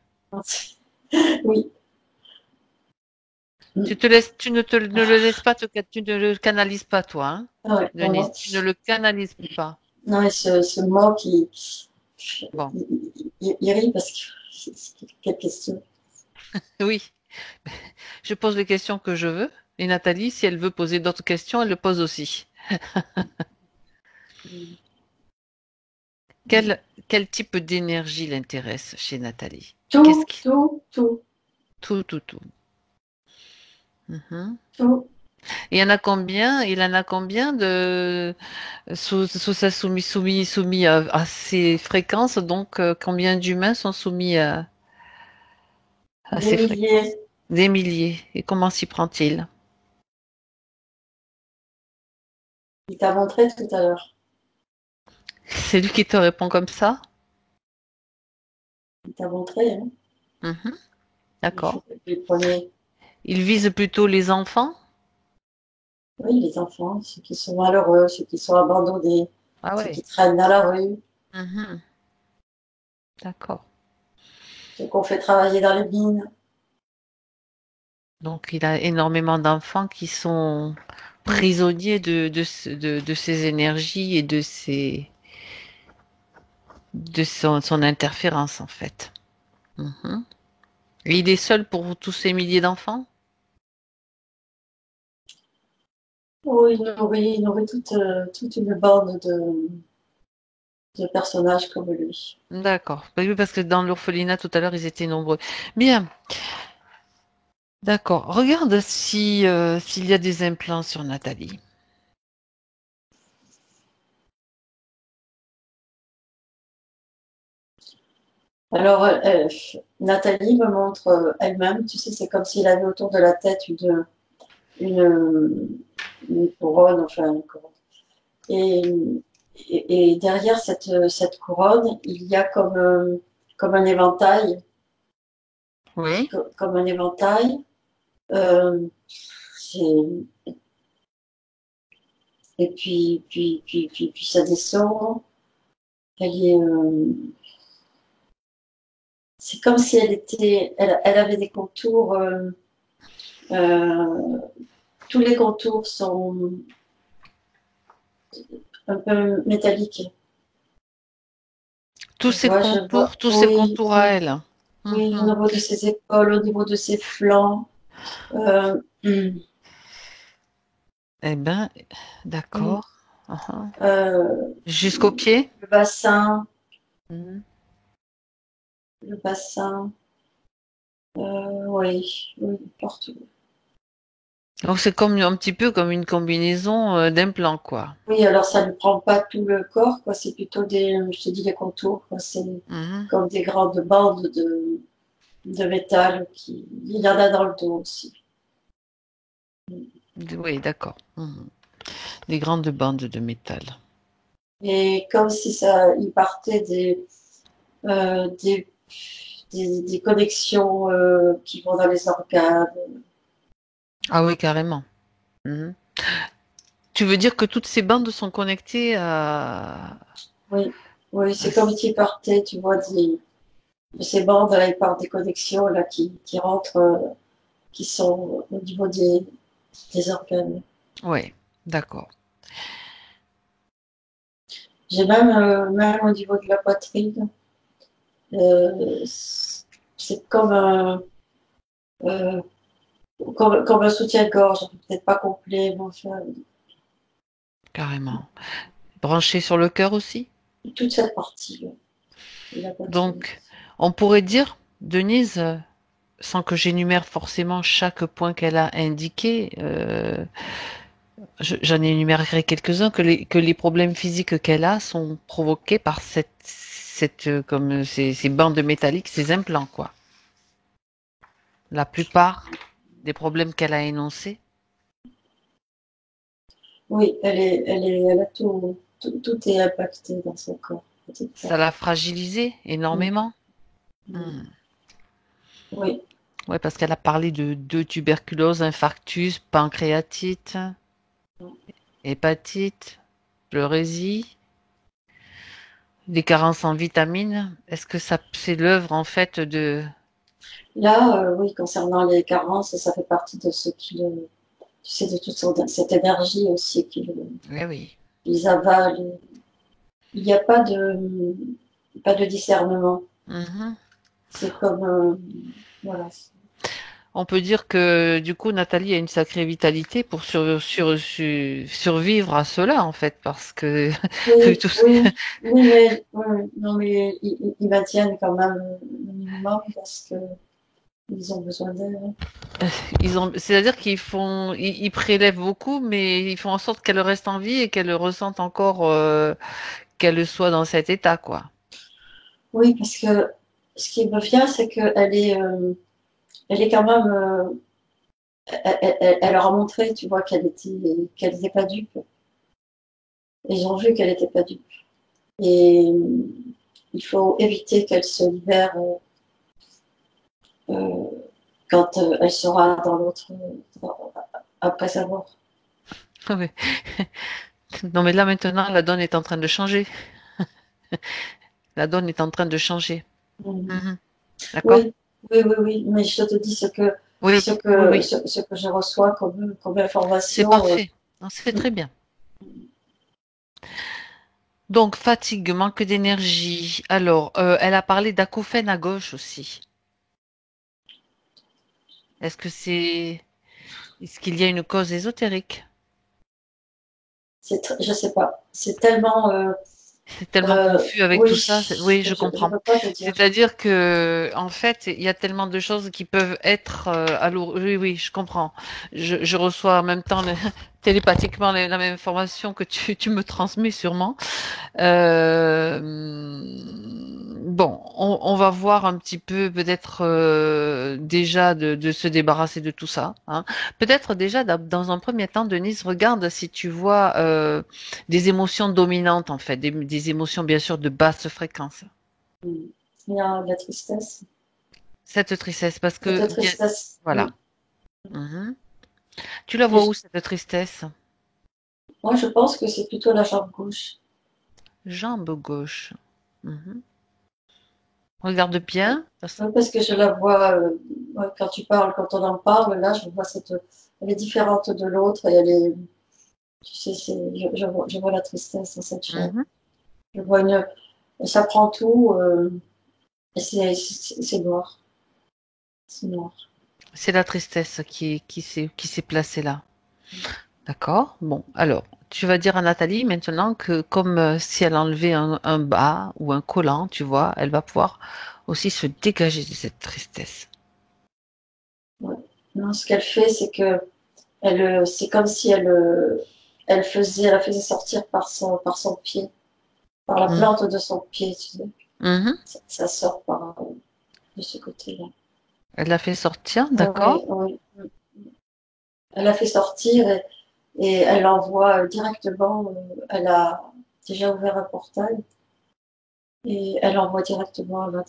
Oui. Ne le laisses pas tu ne le canalises pas, toi, hein, Ah ouais, non, non. Denise. Tu ne le canalises pas. Non, et ce mot Bon, il rit parce que quelle question. oui, je pose les questions que je veux. Et Nathalie, si elle veut poser d'autres questions, elle le pose aussi. Quel type d'énergie l'intéresse chez Nathalie? Qu'est-ce Tout, qui... tout, tout, Tout, tout, tout. Mhm. tout. Il y en a combien? Il en a combien de sous sa soumis à ces fréquences? Donc, combien d'humains sont soumis à Des ces fréquences? milliers. Des milliers. Et comment s'y prend-il? Il t'a montré tout à l'heure. C'est lui qui te répond comme ça? Il t'a montré, hein. Mhm. Il faut D'accord. que tu les prenais. Il vise plutôt les enfants? Oui, les enfants, ceux qui sont malheureux, ceux qui sont abandonnés, Ah ceux qui ouais. traînent dans la rue. Mhm. D'accord. ceux qu'on fait travailler dans les mines. Donc, il a énormément d'enfants qui sont Mm. prisonniers de ces énergies et de son interférence, en fait. Mhm. Et il est seul pour tous ces milliers d'enfants? Oui, il nourrit toute une bande de personnages comme lui. D'accord. Bah oui, parce que dans l'orphelinat, tout à l'heure, ils étaient nombreux. Bien. D'accord. Regarde si, s'il y a des implants sur Nathalie. Alors, Nathalie me montre elle-même, tu sais, c'est comme s'il avait autour de la tête une, une couronne, enfin une couronne. Et, et derrière cette couronne, il y a comme un éventail, Oui. comme un éventail. Euh, c'est- et puis ça descend. Elle est, c'est comme si elle avait des contours. Euh, tous les contours sont un peu métalliques. Tu vois, je vois, Tous ces oui, contours à oui, elle. oui, au Mhm. niveau de ses épaules, au niveau de ses flancs. Euh, Eh ben, oui, d'accord. Mhm. euh, Jusqu'au pied? le bassin, Mhm. le bassin, oui, oui, partout. Donc c'est comme un petit peu comme une combinaison d'implants, quoi. Oui, alors ça ne prend pas tout le corps, quoi. C'est plutôt je te dis, les contours, quoi. C'est Mhm. comme des grandes bandes de métal il y en a dans le dos aussi. Oui, d'accord. Mhm. Des grandes bandes de métal. Et comme si ça, il partait euh, des, des connexions qui vont dans les organes. Ah oui, carrément. Mhm. Tu veux dire que toutes ces bandes sont connectées Oui, oui, à c'est comme s'il partait, tu vois, de ces bandes, là, il part des connexions là, qui rentrent, qui sont au niveau des organes. Oui, d'accord. J'ai même au niveau de la poitrine, euh, c'est euh, comme un soutien-gorge, peut-être pas complet, mais enfin, Carrément. Branché sur le cœur aussi? toute cette partie-là de la poitrine. Donc, on pourrait dire, Denise, sans que j'énumère forcément chaque point qu'elle a indiqué, j'en énumérerai quelques-uns, que les problèmes physiques qu'elle a sont provoqués par comme ces bandes métalliques, ces implants, quoi. La plupart des problèmes qu'elle a énoncés, Oui, elle a tout est impacté dans son corps, petit à ça l'a fragilisée petit. énormément. Mm. Hmm. Oui, Ouais, parce qu'elle a parlé de tuberculose, infarctus, pancréatite, hépatite, pleurésie, des carences en vitamines. Est-ce que ça, c'est l'œuvre en fait de... là, oui, concernant les carences, ça fait partie de ce tu sais, de toute cette énergie aussi Oui, oui. qu'ils avalent. Il n'y a pas de discernement. Mhm. C'est comme, voilà. On peut dire que du coup, Nathalie a une sacrée vitalité pour survivre à cela en fait, parce que Oui, tout ce- oui, oui, mais, oui, non, mais ils maintiennent quand même le minimum parce que ils ont besoin d'elle. ils ont, c'est-à-dire ils prélèvent beaucoup, mais ils font en sorte qu'elle reste en vie et qu'elle ressente encore, qu'elle soit dans cet état, quoi. Oui, parce que ce qui me vient, c'est elle est quand même, elle leur a montré, tu vois, qu'elle était pas dupe. Ils ont vu qu'elle était pas dupe. Et il faut éviter qu'elle se libère euh, quand elle sera dans l'autre, après sa mort. Ouais. Non, mais là maintenant, la donne est en train de changer. La donne est en train de changer. Mhm. Mhm. D'accord? Oui, oui. Mais je te dis Oui, oui, oui. ce que je reçois comme C'est information. parfait. Non, c'est très bien. Donc, fatigue, manque d'énergie. Alors, elle a parlé d'acouphène à gauche aussi. Est-ce que est-ce qu'il y a une cause ésotérique? Je sais pas. C'est tellement. C'est tellement confus avec tout Oui, ça. Oui, je je comprends. peux pas te dire. C'est-à-dire que, en fait, il y a tellement de choses qui peuvent être Oui, oui, je comprends. Je reçois en même temps télépathiquement la même information que tu me transmets sûrement. Bon, on va voir un petit peu peut-être déjà de se débarrasser de tout ça, hein. Peut-être déjà dans un premier temps, Denise, regarde si tu vois des émotions dominantes en fait, des émotions bien sûr de basse fréquence. Mm. Il y a de la tristesse. Cette tristesse, parce que Cette bien, tristesse. voilà. Mm. Mhm. Tu la Et vois où cette tristesse? moi, je pense que c'est plutôt la jambe gauche. Jambe gauche. Mhm. Regarde bien. Ouais, parce que je la vois, ouais, quand tu parles, quand on en parle, là, je vois elle est différente de l'autre et elle est, tu sais, je vois la tristesse dans cette chair. Mhm. Je vois ça prend tout, et c'est noir. C'est noir. C'est la tristesse qui s'est placée là. D'accord. Bon, alors, tu vas dire à Nathalie maintenant que comme si elle enlevait un bas ou un collant, tu vois, elle va pouvoir aussi se dégager de cette tristesse. Ouais. Non, ce qu'elle fait, c'est que c'est comme si elle la faisait sortir par son pied, par la Mhm. plante de son pied, tu sais. Mhm. Ça sort de ce côté-là. Elle l'a fait sortir, Oui, d'accord. oui. Elle l'a fait sortir et elle l'envoie directement. Elle a déjà ouvert un portail et elle l'envoie directement là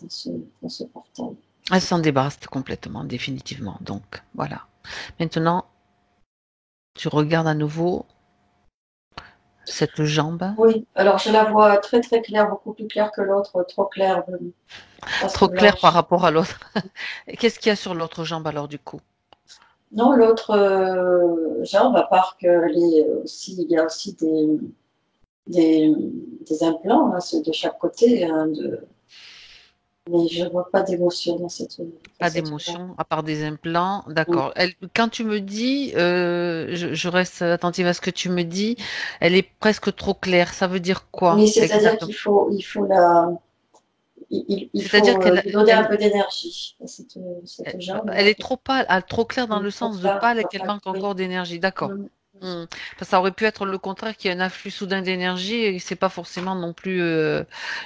dans ce portail. Elle s'en débarrasse complètement, définitivement. Donc, voilà. Maintenant, tu regardes à nouveau cette jambe, Oui, alors je la vois très très claire, beaucoup plus claire que l'autre, trop claire, presque trop claire par blanche. rapport à l'autre. Qu'est-ce qu'il y a sur l'autre jambe alors du coup? Non, l'autre jambe, à part qu'il il y a aussi des, des implants là, ceux de chaque côté, hein, mais je ne vois pas d'émotion dans Pas cette jambe. d'émotion, à part des implants, Mm. d'accord. Quand tu me dis, je reste attentive à ce que tu me dis, elle est presque trop claire. Ça veut dire Oui, quoi c'est-à-dire exactement? il faut il C'est-à-dire faut lui donner un peu d'énergie à cette elle jambe-là. est trop pâle, trop claire dans le Trop sens de clair, pâle et qu'elle manque oui. encore d'énergie. D'accord. Mm. Hmm. Parce que ça aurait pu être le contraire, qu'il y ait un afflux soudain d'énergie et c'est pas forcément non plus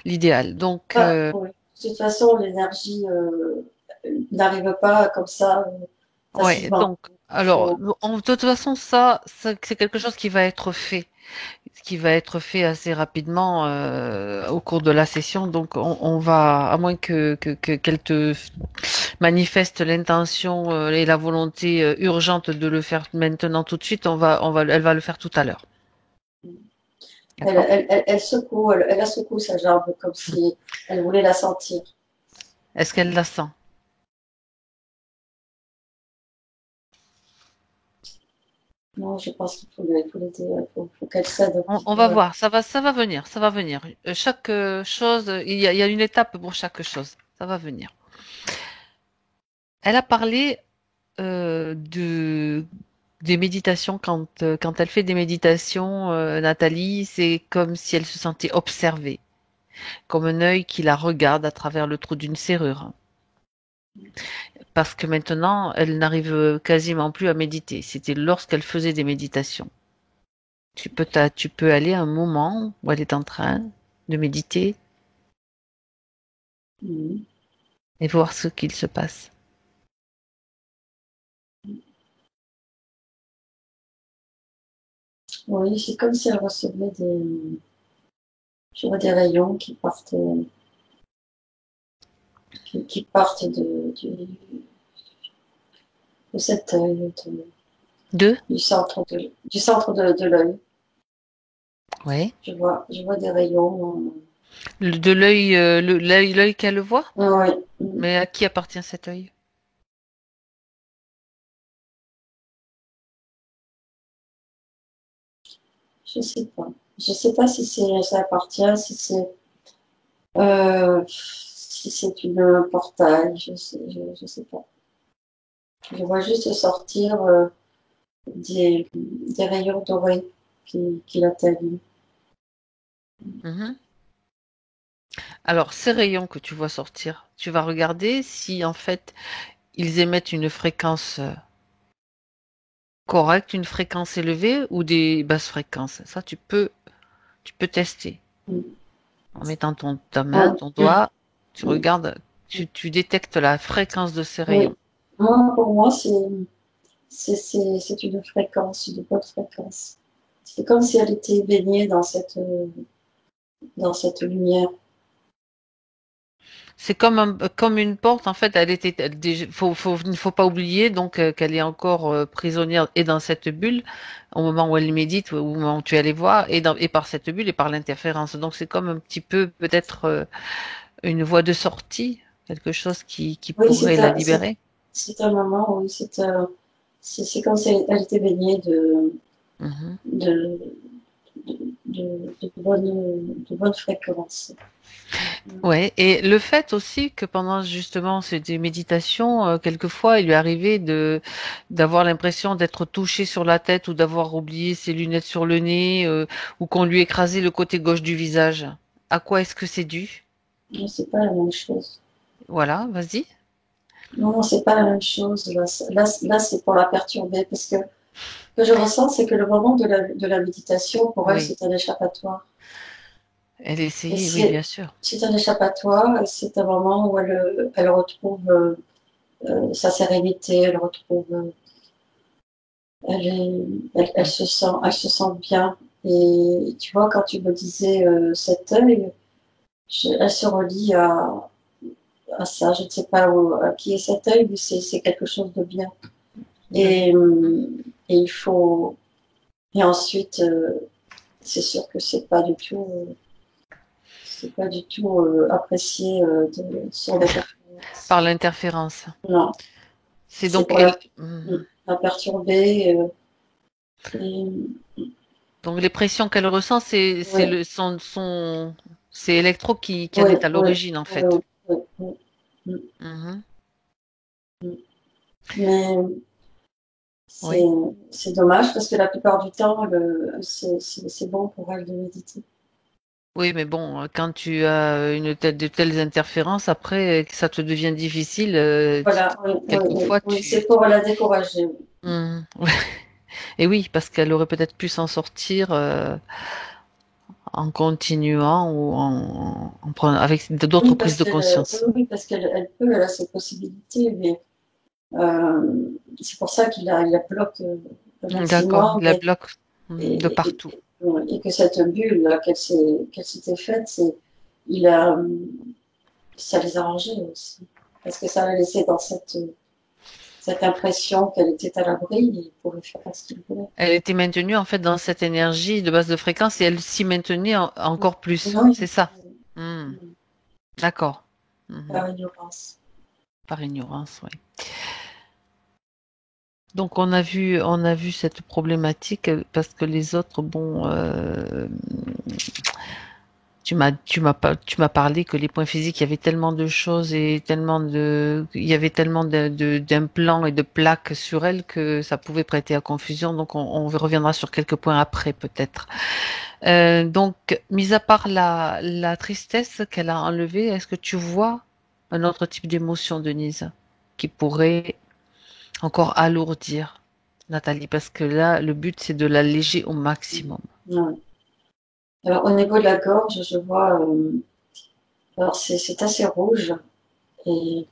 l'idéal. Donc, Oui. De toute façon, l'énergie n'arrive pas comme ça ouais. facilement. Donc, Il alors, faut. de toute façon, ça, c'est quelque chose qui va être fait. Ce qui va être fait assez rapidement au cours de la session. Donc, on va, à moins qu'elle te manifeste l'intention et la volonté urgente de le faire maintenant tout de suite, elle va le faire tout à l'heure. D'accord? Elle secoue, elle la secoue sa jambe comme si elle voulait la sentir. Est-ce qu'elle la sent? Non, je pense il faut l'aider, faut qu'elle cède un petit On peu. va voir, ça va venir, ça va venir. Chaque chose, il y a une étape pour chaque chose. Ça va venir. Elle a parlé de des méditations quand elle fait des méditations, Nathalie, c'est comme si elle se sentait observée, comme un œil qui la regarde à travers le trou d'une serrure. Parce que maintenant, elle n'arrive quasiment plus à méditer. C'était lorsqu'elle faisait des méditations. Tu peux aller à un moment où elle est en train de méditer Mhm. et voir ce qu'il se passe. Oui, c'est comme si elle recevait je vois des rayons qui partent de cet œil, Deux? du centre de l'œil. Oui. Je vois des rayons. De l'œil, l'œil qu'elle le voit? Oui. Mais à qui appartient cet œil? Je sais pas. Je sais pas si ça appartient, si c'est une portail, je sais pas. Je vois juste sortir des rayons dorés qui l'atteignent. Mhm. Alors, ces rayons que tu vois sortir, tu vas regarder si en fait ils émettent une fréquence correcte, une fréquence élevée ou des basses fréquences. Ça, tu peux tester. Mm. En mettant ta main, Ouais. ton doigt, tu Mm. regardes, tu détectes la fréquence de ces Oui. rayons. Moi, pour moi, c'est une fréquence, une bonne fréquence. C'est comme si elle était baignée dans cette lumière. C'est comme comme une porte, en fait, il ne faut pas oublier donc qu'elle est encore prisonnière et dans cette bulle au moment où elle médite, au moment où tu allais voir, et par cette bulle et par l'interférence. Donc c'est comme un petit peu peut-être une voie de sortie, quelque chose qui Oui, pourrait la libérer. c'est un moment, oui, c'est comme si elle était baignée Mhm. de, de bonnes fréquences. Ouais, et le fait aussi que pendant justement ces méditations, quelquefois il lui arrivait de d'avoir l'impression d'être touché sur la tête ou d'avoir oublié ses lunettes sur le nez ou qu'on lui écrasait le côté gauche du visage. À quoi est-ce que c'est dû? Non, c'est pas la même chose. Voilà, vas-y. Non, non, c'est pas la même chose. Là, c'est pour la perturber parce que ce que je ressens, c'est que le moment de la méditation, pour elle, Oui, c'est un échappatoire. elle Et essayait, oui, bien sûr. c'est un échappatoire, et c'est un moment où elle retrouve sa sérénité, elle retrouve, elle, est- Mm. elle se sent bien. Et tu vois, quand tu me disais cet œil, elle se relie à ça. Je ne sais pas à qui est cet œil, mais c'est quelque chose de bien. Et, et il faut, et ensuite, c'est sûr que c'est pas du tout apprécié sur des Par performances. l'interférence. Non, C'est c'est donc pour elle. Mm. la perturber. Et, Donc les pressions qu'elle ressent, c'est ouais, le c'est Electro qui en ouais, est à ouais, l'origine en fait. ouais, ouais, ouais, ouais. Mhm. Mais c'est Oui. c'est dommage parce que la plupart du temps, c'est bon pour elle de méditer. Oui, mais bon, quand tu as de telles interférences, après, que ça te devient difficile, Voilà, oui, oui, oui, quelquefois oui, c'est pour la décourager. Ouais. Et oui, parce qu'elle aurait peut-être pu s'en sortir en continuant ou en prenant avec d'autres Oui, prises de conscience. oui, parce elle a cette possibilité, mais c'est pour ça il la bloque le D'accord, maximum la bloque de et, et, partout. et que cette bulle là, qu'elle s'était faite, il a, ça les a arrangés aussi. Parce que ça l'a laissé dans cette impression qu'elle était à l'abri et il pouvait faire ce qu'il voulait. Elle était maintenue en fait dans cette énergie de base de fréquence et elle s'y maintenait encore plus. Oui, C'est ça. Hmm. D'accord. Mhm. par ignorance. Par ignorance, oui. Donc on a vu cette problématique parce que les autres, bon, tu m'as parlé que les points physiques, il y avait tellement de choses et il y avait tellement d'implants et de plaques sur elles que ça pouvait prêter à confusion. Donc on reviendra sur quelques points après peut-être. Donc, mis à part la tristesse qu'elle a enlevée, est-ce que tu vois un autre type d'émotion, Denise, qui pourrait encore alourdir Nathalie? Parce que là, le but, c'est de l'alléger au maximum. Ouais. Alors au niveau de la gorge, je vois, alors c'est assez rouge et,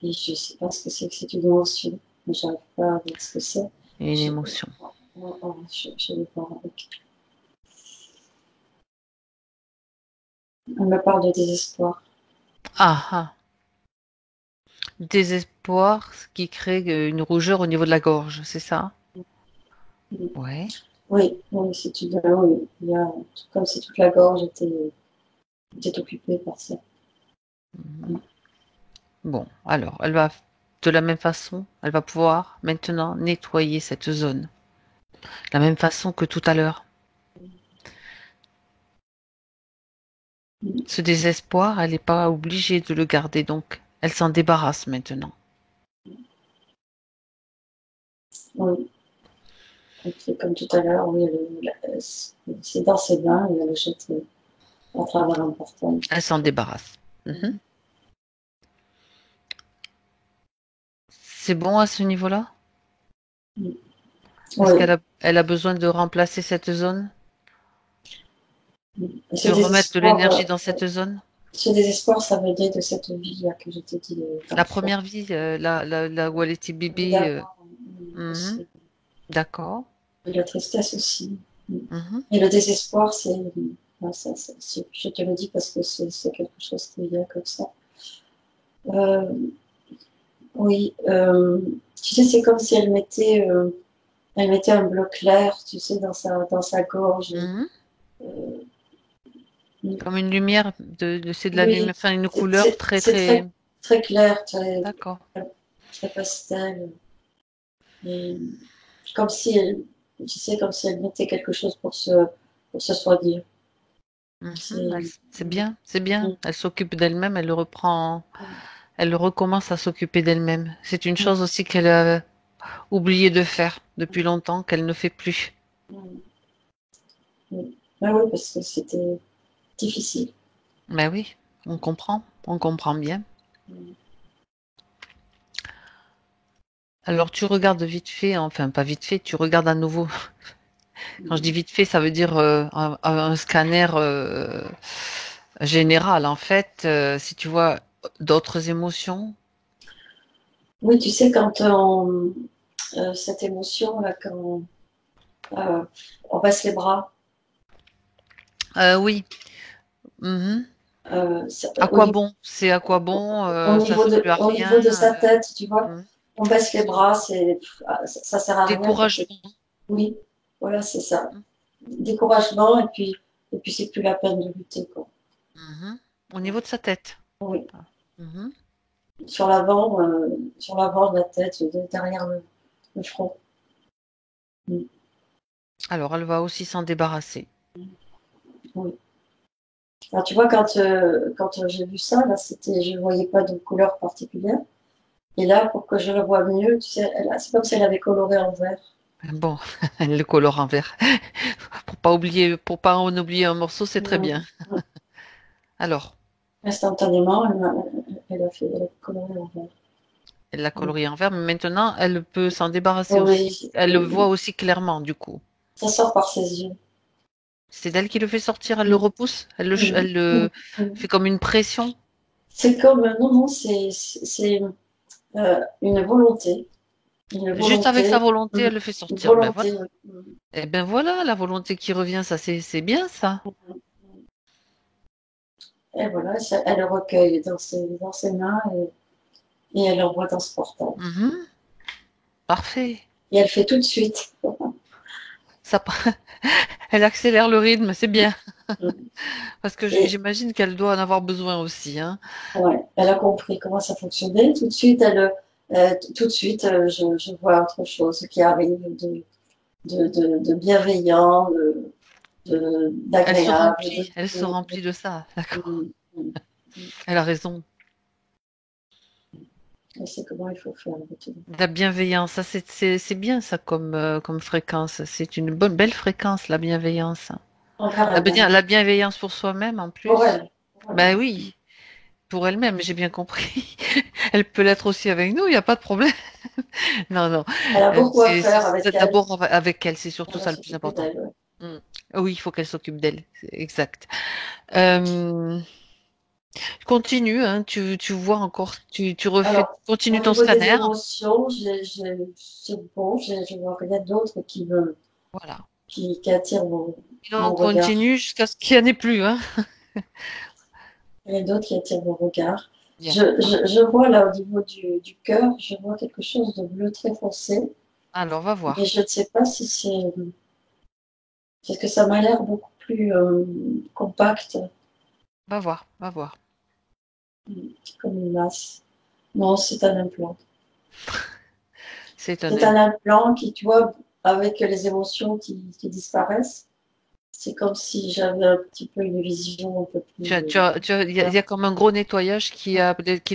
et je sais pas ce que c'est, que c'est une émotion, mais j'arrive pas à voir ce que c'est. Et une Je, émotion. je vais voir avec. On me parle de désespoir. Ah, ah. Désespoir, ce qui crée une rougeur au niveau de la gorge, c'est ça? Ouais. Oui, oui, c'est tout. Oui, il y a, comme si toute la gorge était occupée par ça. Bon, alors, elle va, de la même façon, elle va pouvoir maintenant nettoyer cette zone. De la même façon que tout à l'heure. Ce désespoir, elle n'est pas obligée de le garder, donc elle s'en débarrasse maintenant. Oui, donc c'est comme tout à l'heure, oui, c'est dans ses mains et elle le jette à travers un portail. Elle s'en débarrasse. Mhm. C'est bon à ce niveau-là? Est-ce Oui, elle a besoin de remplacer cette zone? ce De remettre de désespoir, l'énergie dans cette zone? ce désespoir, ça venait de cette vie là que je t'ai dit La d'enfant. première vie, là où elle était bébé. Évidemment, Mhm. aussi. D'accord. Et la tristesse aussi. Mhm. Et le désespoir, je te le dis parce que c'est quelque chose qui vient comme ça. Euh, oui, tu sais, c'est comme si elle mettait un bleu clair, tu sais, dans sa gorge. Mhm. Euh, Comme une lumière, c'est de la lumière, oui, enfin une couleur très c'est très. très clair, très, D'accord. très pastel. Et comme si elle, tu sais, comme si elle mettait quelque chose pour se soigner. Mhm. C'est, C'est bien, c'est bien. Elle s'occupe d'elle-même, elle le reprend, elle recommence à s'occuper d'elle-même. C'est une chose aussi qu'elle a oublié de faire depuis longtemps, qu'elle ne fait plus. ah oui, parce que c'était difficile. Ben oui, on comprend bien. Alors tu regardes vite fait, enfin pas vite fait, tu regardes à nouveau. Quand je dis vite fait, ça veut dire un scanner général. En fait, si tu vois d'autres émotions, Oui, tu sais, cette émotion-là, quand euh, on baisse les bras, oui. Mhm. À au quoi niveau, bon? C'est à quoi bon? Ça sert plus à au niveau de rien. sa tête, tu vois, Mhm. on baisse les bras, ça sert à rien. Découragement. Oui, voilà, c'est ça. Découragement, et puis c'est plus la peine de lutter, quoi. Mhm. Au niveau de sa tête. Oui, Mhm. sur l'avant de la tête, derrière le front. Mm. Alors, elle va aussi s'en débarrasser. Oui. Alors, tu vois, quand j'ai vu ça, là, je ne voyais pas de couleur particulière. Et là, pour que je le voie mieux, tu sais, c'est comme si elle avait coloré en vert. Bon, elle le colore en vert. Pour pas oublier, pour pas en oublier un morceau, c'est très Mm. bien. Alors, Instantanément, elle a coloré en vert. elle l'a Mm. coloré en vert, mais maintenant, elle peut s'en débarrasser aussi. Oui, Elle le voit oui, aussi clairement, du coup. ça sort par ses yeux. C'est elle qui le fait sortir, elle le Mm. repousse, Mm. elle le Mm. Mm. fait comme une pression. C'est comme, non, non, c'est une volonté. Une Juste avec sa volonté. volonté, Mm. elle le fait Une sortir. Ben voilà. volonté. Mm. Eh ben voilà, la volonté qui revient, ça c'est bien ça. Et voilà, elle le recueille dans ses mains et elle l'envoie dans ce portail. Mhm. Parfait. Et elle fait tout de suite. Ça, elle accélère le rythme, c'est bien. Mm. Parce que Et j'imagine qu'elle doit en avoir besoin aussi, hein. ouais, elle a compris comment ça fonctionnait. Tout de suite, tout de suite, je vois autre chose qui arrive de bienveillant, d'agréable. Elle se remplit de ça, d'accord. Mm, mm, mm. Elle a raison. Elle sait comment il faut faire avec tout. La bienveillance, ça c'est bien ça comme, comme fréquence. C'est une bonne, belle fréquence, la bienveillance. Envers elle-même. La bienveillance pour soi-même en Pour plus. elle. Pour elle. Ben oui, pour elle-même, j'ai bien compris. Elle peut l'être aussi avec nous, il n'y a pas de problème. Non, non. Elle a beaucoup à faire avec C'est elle. d'abord avec elle, c'est surtout Elle va ça le plus s'occuper important. d'elle. Ouais. Mm. Oui, il faut qu'elle s'occupe d'elle, c'est exact. Euh, Continue, hein, tu vois encore, tu refais, Alors, continue au ton niveau des scanner. émotions, c'est bon, je vois rien d'autre Voilà. qui attire Et on mon regard. continue jusqu'à ce qu'il n'y en ait plus, hein. Rien d'autre qui attire mon regard. Bien. Je vois là au niveau du cœur, je vois quelque chose de bleu très foncé, Alors, on va mais voir. je ne sais pas si c'est. Parce que ça m'a l'air beaucoup plus compact, Va voir, va voir. comme une masse. Non, c'est un implant. C'est un C'est un implant qui, tu vois, avec les émotions qui disparaissent, c'est comme si j'avais un petit peu une vision un peu plus il y a comme un gros nettoyage qui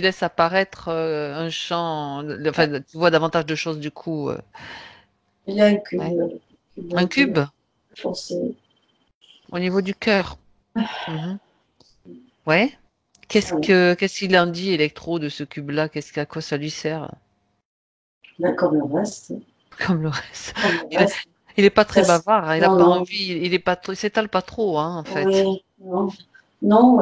laisse apparaître un champ, enfin, tu vois davantage de choses du coup. il y a un cube, Ouais. Un cube cube foncé. au niveau du cœur. Mhm. Ouais. Voilà. Qu'est-ce qu'il en dit, Electro, de ce cube-là? À quoi ça lui sert? Là, comme le reste, Comme le reste. comme le Il, reste. il est pas très Ça, bavard, hein, il a non, pas non, envie, il est pas, il s'étale pas trop, hein, en fait. oui, non, non,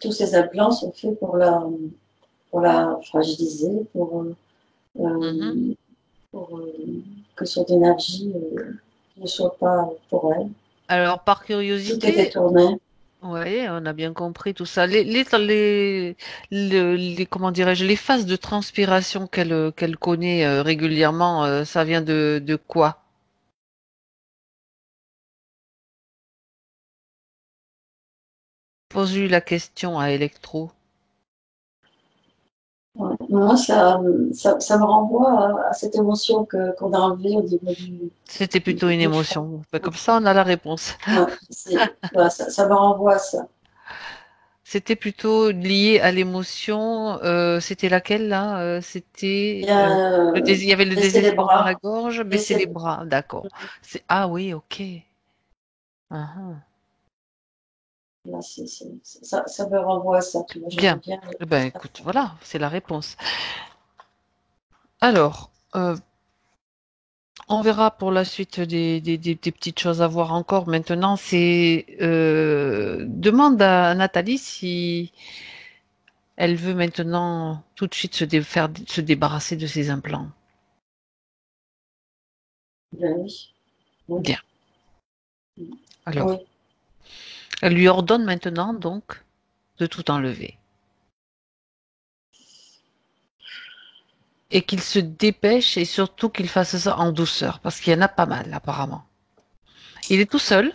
tous ces implants sont faits pour la fragiliser, Mhm. euh, pour que son énergie ne soit pas pour elle. Alors, par Tout est curiosité, détourné. ouais, on a bien compris tout ça. Comment dirais-je, les phases de transpiration qu'elle connaît régulièrement, ça vient de quoi? Pose-lui la question à Electro. Ouais. Moi, ça me renvoie à cette émotion qu'on a enlevée au niveau C'était plutôt une du front. émotion. Comme ça, on a la réponse. Ouais, voilà, ça me renvoie à ça. C'était plutôt lié à l'émotion. C'était laquelle là? Il y a Il y avait le baisser les désespoir dans la bras, gorge, baisser les baisser, bras. D'accord. Ah oui, ok. Mhm. là, ça me renvoie à ça. Tu vois, j'aimerais Bien. bien. Eh ben écoute, voilà, c'est la réponse. Alors, on verra pour la suite des petites choses à voir encore. Maintenant, c'est demande à Nathalie si elle veut maintenant tout de suite se débarrasser de ses implants. Ben oui, oui, Bien. Alors, oui. elle lui ordonne maintenant donc de tout enlever et qu'il se dépêche et surtout qu'il fasse ça en douceur parce qu'il y en a pas mal apparemment. Il est tout seul.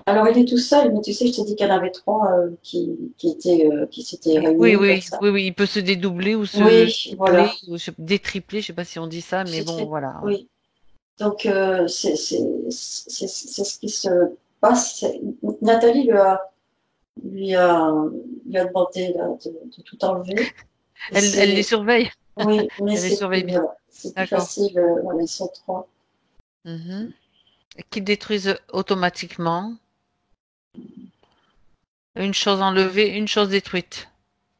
Alors, il est tout seul, mais tu sais, je t'ai dit qu'il y en avait trois qui s'étaient Oui, réunis comme oui, ça. oui, oui, il peut se dédoubler ou se Oui, tripler voilà. ou se détripler, je sais pas si on dit ça, mais bon, voilà. Oui. Donc, c'est ce qui se passe. Nathalie lui a, lui a demandé là, de tout enlever. Et Elle les surveille, oui, mais elle les surveille bien. voilà, c'est plus D'accord. facile. Voilà, ils sont trois. Mhm. Qu'ils détruisent automatiquement. Une chose enlevée, une chose détruite.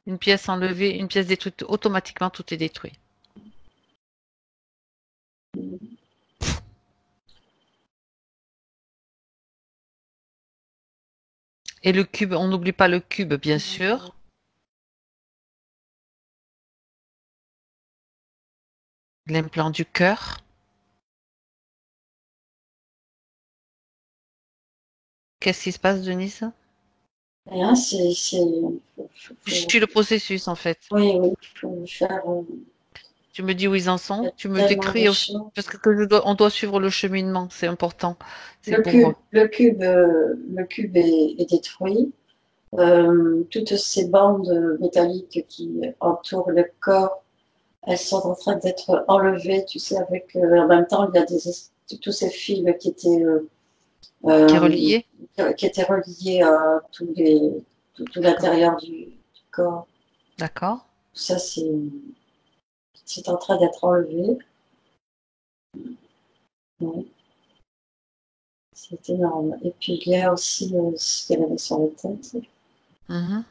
Une pièce enlevée, une pièce détruite. Automatiquement, tout est détruit. Et le cube, on n'oublie pas le cube, bien sûr. L'implant du cœur. Qu'est-ce qui se passe, Denise? Rien, Je suis le processus, en fait. oui, oui, faut faire Tu me dis où ils en il y sont. a Tu me tellement de décris aussi. choses. Parce que on doit suivre le cheminement. C'est important. C'est pour. Le cube est détruit. Toutes ces bandes métalliques qui entourent le corps, elles sont en train d'être enlevées, tu sais, en même temps, il y a tous ces fils Qui est euh, relié. qui étaient reliés à tout D'accord. l'intérieur du corps. D'accord. Tout ça, c'est en train d'être enlevé. Ouais, c'est énorme. Et puis, il y a aussi ce qu'elle avait sur la tête. Mhm.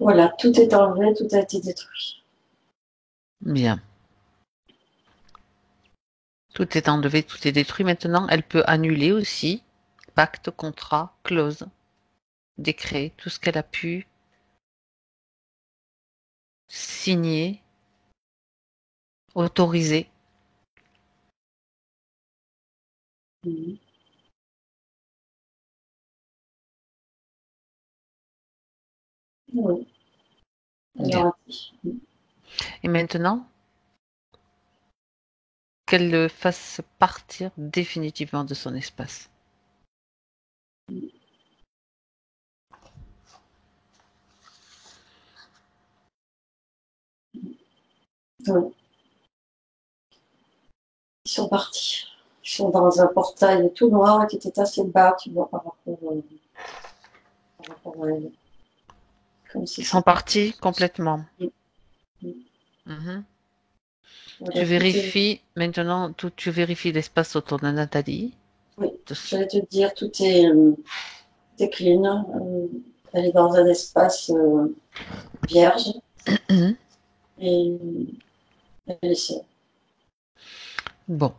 Voilà, tout est enlevé, tout a été détruit. Bien. Tout est enlevé, tout est détruit. Maintenant, elle peut annuler aussi. Pacte, contrat, clause, décret, tout ce qu'elle a pu signer, autoriser. Mhm. Oui, elle Bien. leur a dit. Et maintenant, qu'elle le fasse partir définitivement de son espace. Oui. Ils sont partis. Ils sont dans un portail tout noir qui était assez bas, tu vois, par rapport à elle. Comme si Ils sont c'était. partis complètement. Mm. Mhm. Tu Voilà, tout est. vérifies maintenant, tu vérifies l'espace autour de Nathalie. Oui, j'allais te dire, tout est clean. Elle est dans un espace vierge Mhm. et elle est seule. Bon.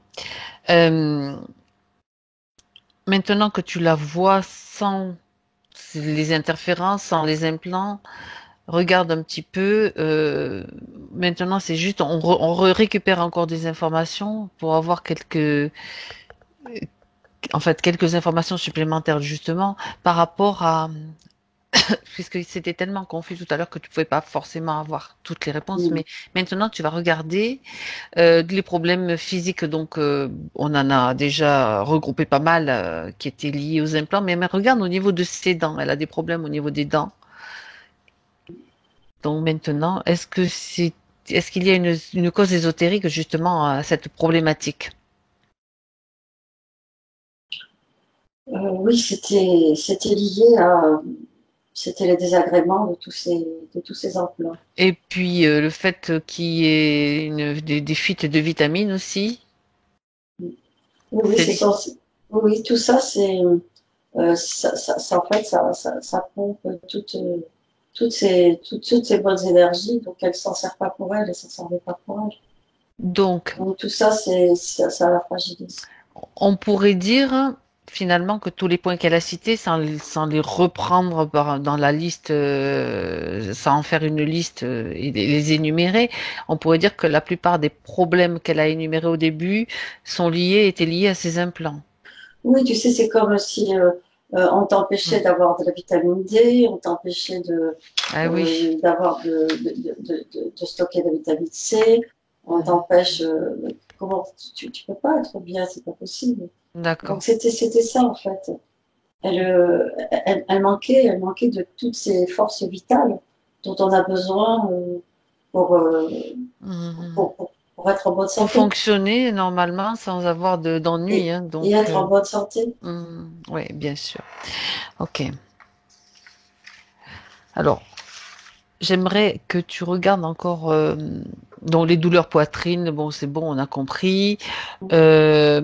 Maintenant que tu la vois sans les interférences, sans les implants, regarde un petit peu. Maintenant, c'est juste, récupère encore des informations pour avoir quelques informations supplémentaires justement par rapport à, puisque c'était tellement confus tout à l'heure que tu pouvais pas forcément avoir toutes les réponses, Mm. mais maintenant tu vas regarder les problèmes physiques. Donc, on en a déjà regroupé pas mal qui étaient liés aux implants, mais regarde au niveau de ses dents, elle a des problèmes au niveau des dents. Donc maintenant, est-ce qu'il y a une cause ésotérique justement à cette problématique? Oui, c'était lié à. C'était les désagréments de tous ces emplois. Et puis le fait qu'il y ait des fuites de vitamines aussi, Oui, oui, c'est c'est lié. censé. Oui, tout ça, c'est. En fait, ça pompe toutes ces bonnes énergies, donc elle s'en sert pas pour elle et ça s'en veut pas pour elle. Donc, Donc tout ça, ça la fragilise. on pourrait dire finalement que tous les points qu'elle a cités, sans les reprendre dans la liste, sans en faire une liste et les énumérer, on pourrait dire que la plupart des problèmes qu'elle a énumérés au début étaient liés à ses implants. Oui, tu sais, c'est comme si on Hmm. t'empêchait d'avoir de la vitamine D, on t'empêchait Ah oui, d'avoir de stocker de la vitamine C, on Mhm. t'empêche. Comment tu peux pas être bien, c'est pas possible. Donc D'accord. c'était ça en fait. Elle manquait de toutes ces forces vitales dont on a besoin pour, euh, Mhm. pour être en bonne Pour santé fonctionner normalement sans avoir d'ennui, et, hein, et donc, être en bonne santé. oui, bien sûr. Ok. Alors, j'aimerais que tu regardes encore dans les douleurs poitrine. Bon, c'est bon, on a compris. Elle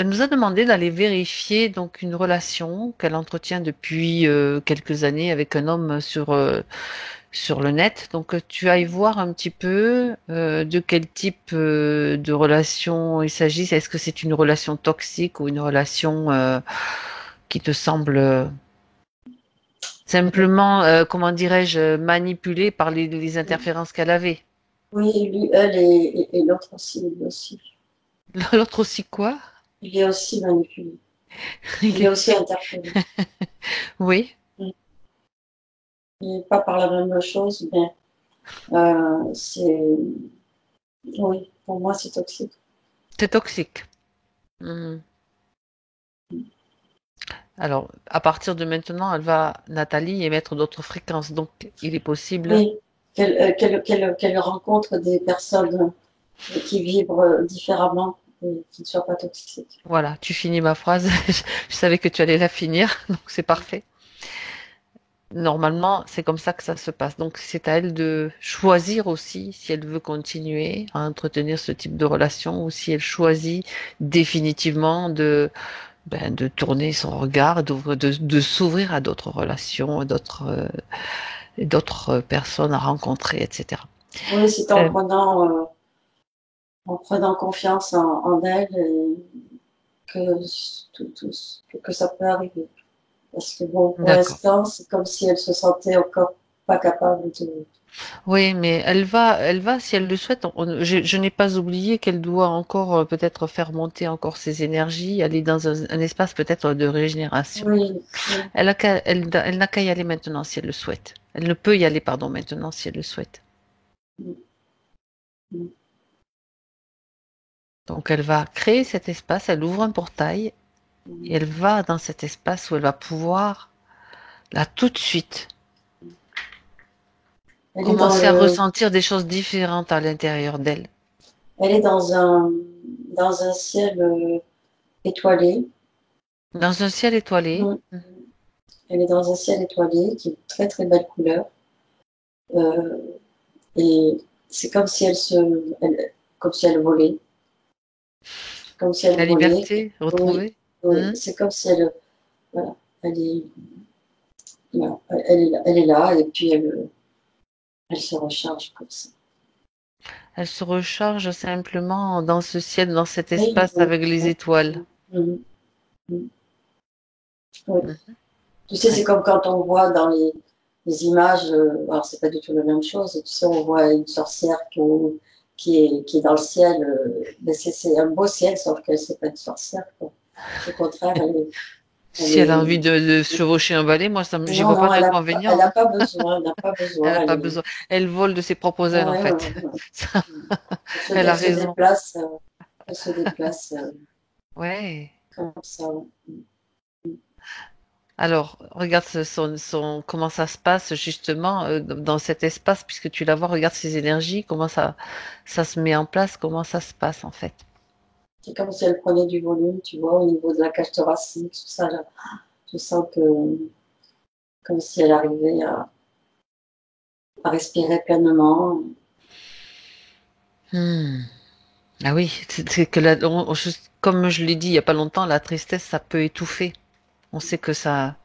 nous a demandé d'aller vérifier donc une relation qu'elle entretient depuis quelques années avec un homme sur le net. Donc, tu ailles voir un petit peu de quel type de relation il s'agit. Est-ce que c'est une relation toxique ou une relation qui te semble simplement, comment dirais-je, manipulée par les interférences qu'elle avait. Oui, lui, elle et l'autre aussi, lui aussi. L'autre aussi quoi? Il est aussi manipulé. Il Il est est- aussi interpellé. Oui, Il n'est pas par la même chose, mais c'est. Oui, pour moi, c'est toxique. c'est toxique. Mhm. Alors, à partir de maintenant, Nathalie, émettre d'autres fréquences. Donc, il est possible. Oui, qu'elle rencontre des personnes qui vibrent différemment et qui ne soient pas toxiques. Voilà, tu finis ma phrase. Je savais que tu allais la finir, donc c'est parfait. Normalement, c'est comme ça que ça se passe. Donc, c'est à elle de choisir aussi si elle veut continuer à entretenir ce type de relation ou si elle choisit définitivement de tourner son regard, de s'ouvrir à d'autres relations, d'autres personnes à rencontrer, etc. Oui, c'est Euh, en prenant confiance en elle et que, que ça peut arriver. Parce que bon, pour d'accord. l'instant, c'est comme si elle se sentait encore pas capable Oui, mais elle va, si elle le souhaite. Je n'ai pas oublié qu'elle doit encore peut-être faire monter encore ses énergies, aller dans un espace peut-être de régénération. Oui, oui. Elle n'a qu'à y aller maintenant si elle le souhaite. Elle ne peut y aller, pardon, maintenant si elle le souhaite. Mm, mm, Donc elle va créer cet espace, elle ouvre un portail et mm. elle va dans cet espace où elle va pouvoir, là tout de suite, Elle est commencer à ressentir des choses différentes à l'intérieur d'elle. elle est dans un ciel étoilé. Dans un ciel étoilé. Mm. Elle est dans un ciel étoilé qui est de très très belle couleur. Euh, et c'est comme si comme si elle volait, comme si elle La volait. liberté Oui, retrouvée. oui. Mhm. C'est comme si elle, voilà, elle est, voilà, elle est là et puis elle se recharge comme ça. Elle se recharge simplement dans ce ciel, dans cet Oui, espace oui, avec les oui. étoiles. Mhm, mhm. Oui. Mhm. Tu sais, Ouais. c'est comme quand on voit dans les images, alors c'est pas du tout la même chose, tu sais, on voit une sorcière qui est dans le ciel, mais c'est un beau ciel, sauf que c'est pas une sorcière, quoi. Au contraire, elle Si elle a est, envie de chevaucher un balai, moi, j'y non, vois pas non, elle d'inconvénient, a hein. pas besoin, elle n'a pas Elle besoin, n'a elle pas est, besoin. Elle vole de ses propres ailes, en ouais, ouais, fait. ouais, ouais. Ça, elle a Elle se raison. déplace, elle se déplace Ouais. comme ça. Ouais. Alors, regarde comment ça se passe justement dans cet espace, puisque tu la vois, regarde ses énergies, comment ça se met en place, comment ça se passe en fait. C'est comme si elle prenait du volume, tu vois, au niveau de la cage thoracique, tout ça, là. Je sens que, comme si elle arrivait à respirer pleinement. Hmm. Ah oui, c'est que comme je l'ai dit il y a pas longtemps, la tristesse, ça peut étouffer. On sait que ça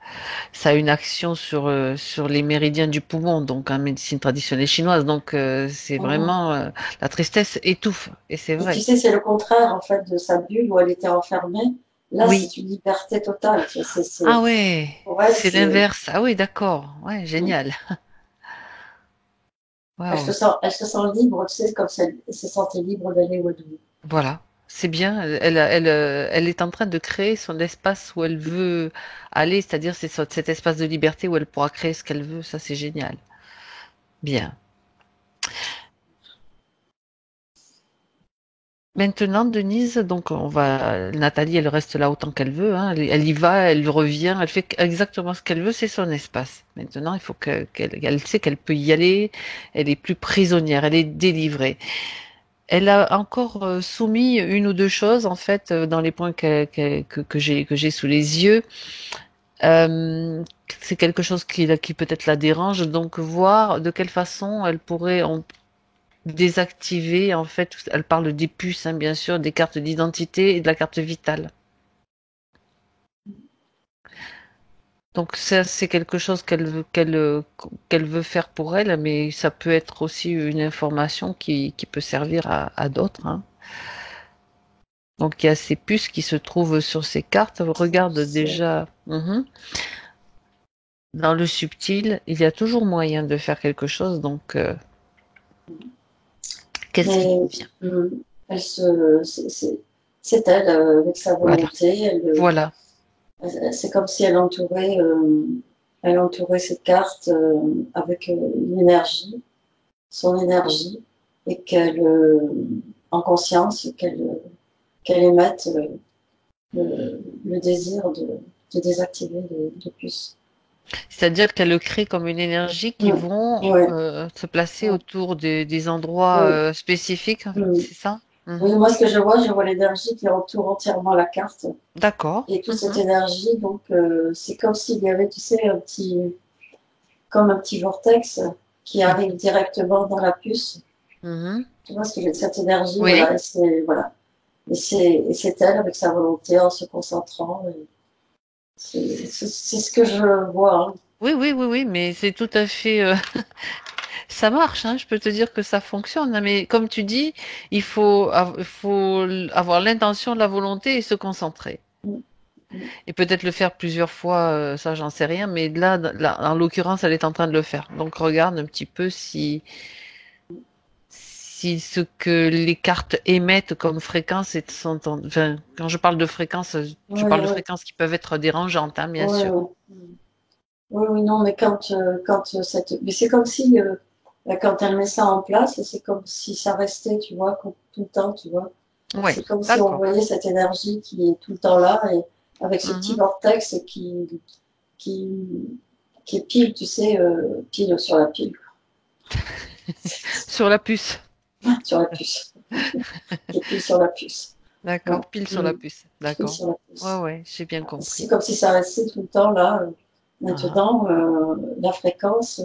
a une action sur les méridiens du poumon, donc en médecine traditionnelle chinoise. Donc c'est Mhm. vraiment la tristesse étouffe, et c'est Et tu vrai. sais, c'est le contraire, en fait, de sa bulle où elle était enfermée. Là, Oui. c'est une liberté totale. Tu vois, Ah ouais, pour elle, c'est l'inverse. Ah oui, d'accord. Ouais, mm. génial. Waouh. Elle se sent libre, tu sais, comme si elle se sentait libre d'aller où elle veut. Voilà. C'est bien. Elle est en train de créer son espace où elle veut aller, c'est-à-dire cet espace de liberté où elle pourra créer ce qu'elle veut. Ça, c'est génial. Bien. Maintenant, Denise, donc Nathalie, elle reste là autant qu'elle veut, hein. Elle y va, elle revient, elle fait exactement ce qu'elle veut, c'est son espace. Maintenant, il faut qu'elle sait qu'elle peut y aller, elle est plus prisonnière, elle est délivrée. Elle a encore soumis une ou deux choses, en fait, dans les points que j'ai sous les yeux. Euh, c'est quelque chose qui peut-être la dérange, donc voir de quelle façon elle pourrait désactiver, en fait, elle parle des puces, hein, bien sûr, des cartes d'identité et de la carte vitale. Donc ça, c'est quelque chose qu'elle veut faire pour elle, mais ça peut être aussi une information qui peut servir à d'autres, hein. Donc il y a ces puces qui se trouvent sur ces cartes. Regarde déjà, dans le subtil, il y a toujours moyen de faire quelque chose. Donc qu'est-ce qui Mais te vient? mm, elle se, c'est elle, avec sa Voilà, volonté. voilà. C'est comme si elle entourait cette carte avec une énergie, son énergie, et en conscience, qu'elle émette le désir de désactiver les puces. C'est-à-dire qu'elle le crée comme une énergie qui Mm. vont Ouais. se placer Ouais. autour des endroits Oui. spécifiques, Mm. c'est ça? Oui, Mhm. moi, ce que je vois l'énergie qui entoure entièrement la carte. D'accord. Et toute cette Mhm. énergie, donc, c'est comme s'il y avait, tu sais, comme un petit vortex qui arrive directement dans la puce. Mhm. Tu vois, cette énergie, Oui. voilà, voilà. Et c'est elle avec sa volonté en se concentrant. C'est ce que je vois. Hein. Oui, oui, oui, oui, mais c'est tout à fait, ça marche, hein, je peux te dire que ça fonctionne, hein, mais comme tu dis, il faut avoir l'intention, la volonté et se concentrer. Et peut-être le faire plusieurs fois, ça j'en sais rien, mais là, en l'occurrence, elle est en train de le faire. Donc regarde un petit peu si ce que les cartes émettent comme fréquence enfin, quand je parle de fréquence, je Oui, parle de oui, fréquences qui peuvent être dérangeantes, hein, bien oui, sûr. oui. Oui, oui, non, mais mais c'est comme si, quand elle met ça en place, c'est comme si ça restait, tu vois, tout le temps, tu vois. Oui, C'est comme si on d'accord. voyait cette énergie qui est tout le temps là et avec ce petit Mhm. vortex qui, qui est pile, tu sais, pile sur la pile, Sur la puce. sur la puce, qui est pile sur la puce. Ouais. D'accord, pile sur la puce. Pile D'accord. sur la Ouais, puce. ouais, j'ai bien C'est compris. comme si ça restait tout le temps là. Ah. Maintenant, la fréquence,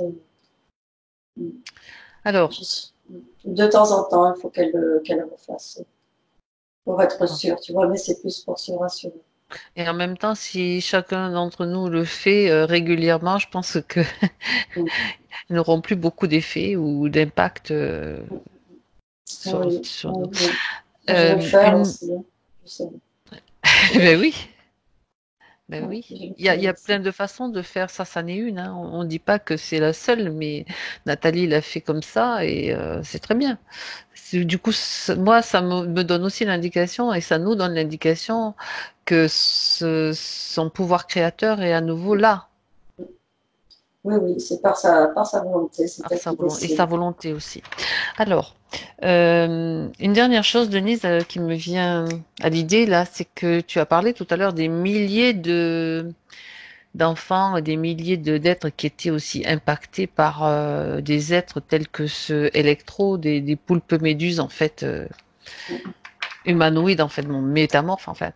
Alors, je- de temps en temps, il faut qu'elle le refasse pour être ah. sûre, tu vois, mais c'est plus pour se rassurer. Et en même temps, si chacun d'entre nous le fait régulièrement, je pense que Mm. ils n'auront plus beaucoup d'effets ou d'impact Oui, sur nous. oui, oui. Je vais le faire Une... aussi, hein. Je sais. Ben oui, ben Ouais, oui. je vais le Il y faire a aussi. plein de façons de faire ça, ça n'est une. Hein. On ne dit pas que c'est la seule, mais Nathalie l'a fait comme ça et c'est très bien. Du coup, moi, ça me donne aussi l'indication et ça nous donne l'indication que son pouvoir créateur est à nouveau là. Oui, oui, c'est par sa volonté, c'est elle qui Et sa décide. volonté aussi. Alors, une dernière chose, Denise, qui me vient à l'idée là, c'est que tu as parlé tout à l'heure des milliers de d'enfants et des milliers d'êtres qui étaient aussi impactés par des êtres tels que ce électro, des poulpes méduses en fait. Humanoïde en fait, mon métamorphe en fait.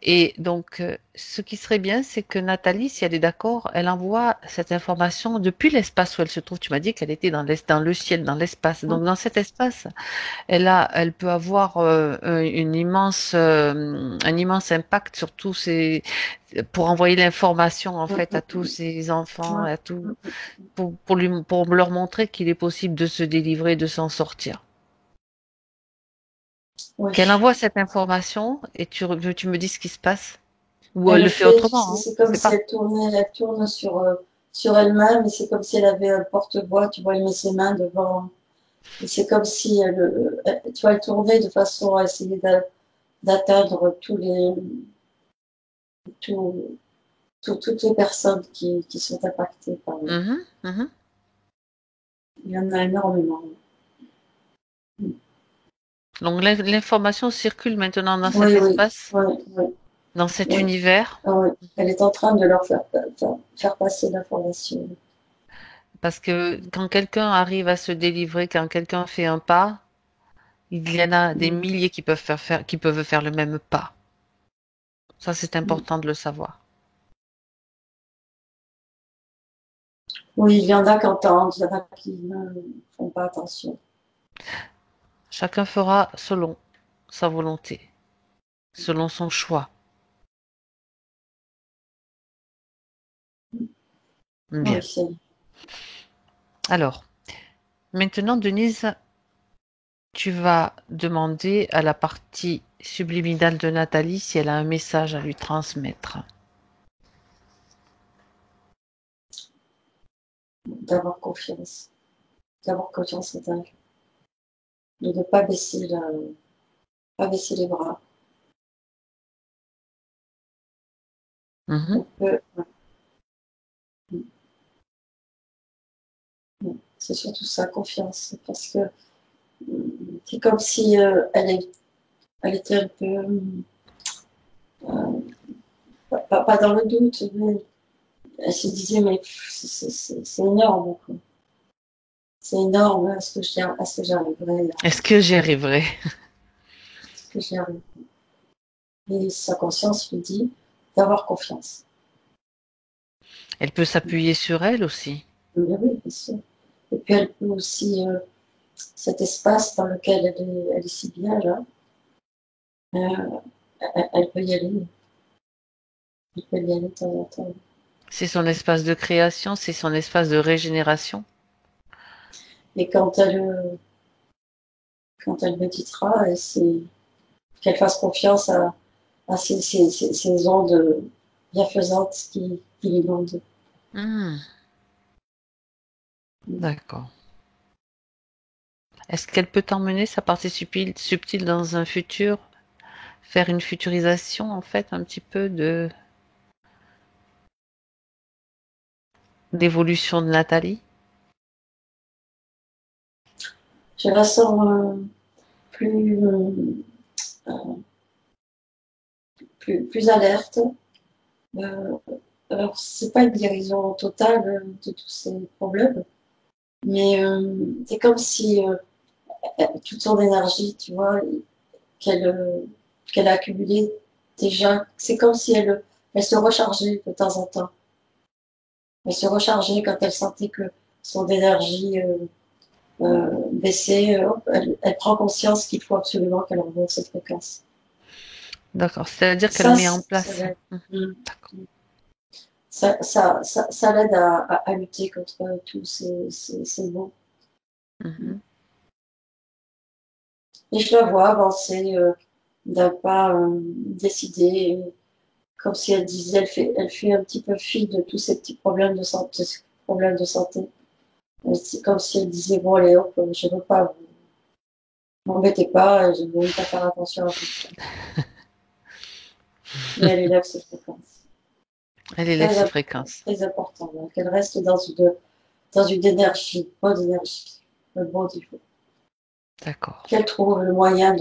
Et donc, ce qui serait bien, c'est que Nathalie, si elle est d'accord, elle envoie cette information depuis l'espace où elle se trouve. Tu m'as dit qu'elle était dans le ciel, dans l'espace. Donc, dans cet espace, elle peut avoir un immense impact sur tous ces, pour envoyer l'information en fait à tous ces enfants, Ouais, à tout, pour leur montrer qu'il est possible de se délivrer, de s'en sortir. Qu'elle oui. envoie cette information et tu me dis ce qui se passe. Ou Elle elle le le fait fait, tu sais, autrement, hein. c'est Je comme sais si pas. elle tourne sur elle-même, et c'est comme si elle avait un porte-voix, tu vois, elle met ses mains devant, et c'est comme si tu vois, elle tournait de façon à essayer d'atteindre tout, toutes les personnes qui sont impactées par eux. Mhm, mhm. Il y en a énormément. Donc l'information circule maintenant dans cet Oui, oui, espace, oui, oui, dans cet oui. univers, Ah oui. Elle est en train de leur faire passer l'information. parce que quand quelqu'un arrive à se délivrer, quand quelqu'un fait un pas, il y en a des Mm. milliers qui peuvent faire le même pas. Ça, c'est Mm. important de le savoir. Oui, il y en a qui entendent, il y en a qui ne font pas attention. Chacun fera selon sa volonté, selon son choix. Oui, Bien. c'est Alors, maintenant, Denise, tu vas demander à la partie subliminale de Nathalie si elle a un message à lui transmettre. d'avoir confiance. D'avoir confiance en elle. De ne pas baisser, pas baisser les bras. Mhm. On peut, c'est surtout ça, confiance. Parce que c'est comme si elle était un peu, pas dans le doute, mais elle se disait, mais c'est énorme, quoi. C'est énorme, est-ce que j'y arriverai? Est-ce que j'y arriverai? Est-ce que j'y arriverai? Et sa conscience lui dit d'avoir confiance. Elle peut s'appuyer sur elle aussi. Mais oui, bien sûr. Et puis elle peut aussi, cet espace dans lequel elle est si bien là, euh, elle peut y aller. Elle peut y aller de temps en temps. C'est son espace de création, c'est son espace de régénération. Et quand elle méditera, c'est qu'elle fasse confiance à ces ondes bienfaisantes qui l'inondent. Hmm, d'accord. Est-ce qu'elle peut t'emmener, sa partie subtile, dans un futur, faire une futurisation, en fait, un petit peu d'évolution de Nathalie? Je la sens plus, plus alerte. Euh, alors, c'est pas une guérison totale de tous ces problèmes, mais c'est comme si toute son énergie, tu vois, qu'elle qu'elle a accumulée déjà, c'est comme si elle se rechargeait de temps en temps. Elle se rechargeait quand elle sentait que son énergie baissait. Elle prend conscience qu'il faut absolument qu'elle remonte cette fréquence. D'accord. C'est-à-dire qu'elle Ça, met en place. l'aide. D'accord. Ça l'aide à lutter contre tous ces maux. Mhm. Et je la vois avancer d'un pas décidé, comme si elle disait, elle fait un petit peu fi de tous ces petits problèmes de santé, problèmes de santé. C'est comme si elle disait, bon, allez, hop, je ne veux pas, vous m'embêtez pas, je ne vais pas faire attention à vous. Mais elle élève ses fréquences. Elle élève Très, ses fréquences. très important. Donc, elle reste dans une énergie, bonne énergie, le bon niveau. D'accord. Qu'elle trouve le moyen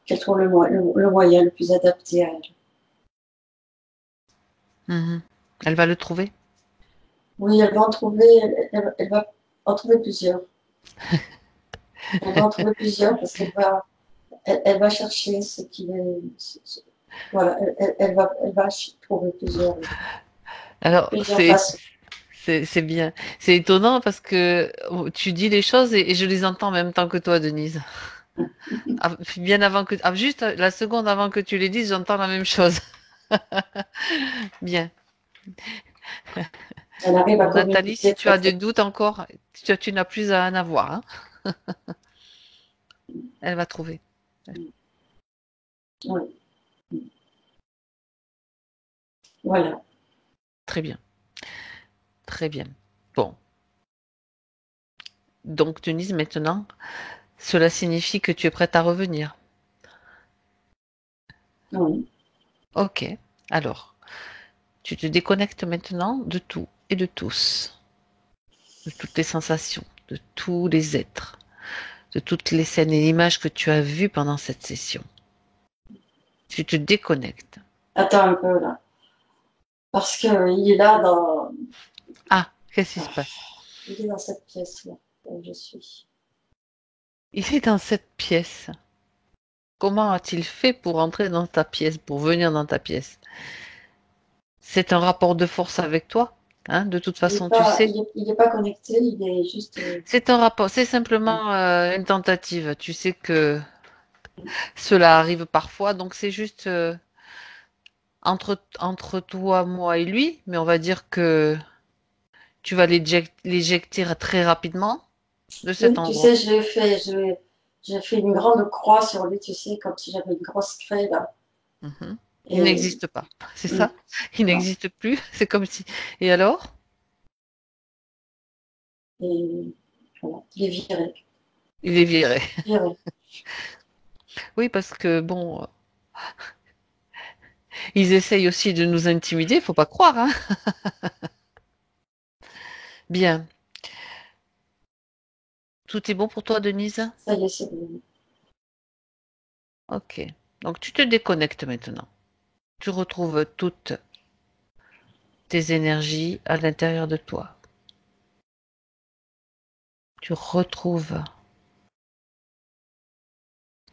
qu'elle trouve le moyen le plus adapté à elle. Mhm. Elle va le trouver? Oui, elle va en trouver, elle va en trouver plusieurs. Elle va en trouver plusieurs parce elle va chercher ce qui est, voilà, elle va trouver Alors, plusieurs façons. c'est bien. C'est étonnant parce que tu dis les choses et je les entends en même temps que toi, Denise. Bien avant que, juste la seconde avant que tu les dises, j'entends la même chose. Bien. Elle arrive à Bon, Nathalie, communiquer si tu très, as très des doutes encore, tu n'as plus à en avoir, hein. Elle va trouver. bien. Oui, voilà. Très bien. Très bien. Bon. Donc, Denise, maintenant, cela signifie que tu es prête à revenir. Oui, Ok. Alors, tu te déconnectes maintenant de tout et de tous, de toutes les sensations, de tous les êtres, de toutes les scènes et images que tu as vues pendant cette session. Tu te déconnectes. attends un peu là. Parce qu'il est là Ah, qu'est-ce qui se passe? il est dans cette pièce-là où je suis. Il est dans cette pièce. Comment a-t-il fait pour entrer dans ta pièce, pour venir dans ta pièce? C'est un rapport de force avec toi, hein, de toute façon, tu sais. Il est pas connecté, il est juste, C'est un rapport, c'est simplement une tentative. Tu sais que cela arrive parfois, donc c'est juste entre toi, moi et lui, mais on va dire que tu vas l'éjecter très rapidement de cet oui, tu endroit. sais, j'ai fait une grande croix sur lui, tu sais, comme si j'avais une grosse craie là. Mhm. Il Et, n'existe pas, c'est mm, ça? Il non. n'existe plus, c'est comme si. Et alors? Et voilà, il est viré. Il est viré. Viré. Oui, parce que bon, ils essayent aussi de nous intimider, faut pas croire, hein? Bien. Tout est bon pour toi, Denise? Ça y est, c'est bon. Ok. Donc tu te déconnectes maintenant. Tu retrouves toutes tes énergies à l'intérieur de toi. Tu retrouves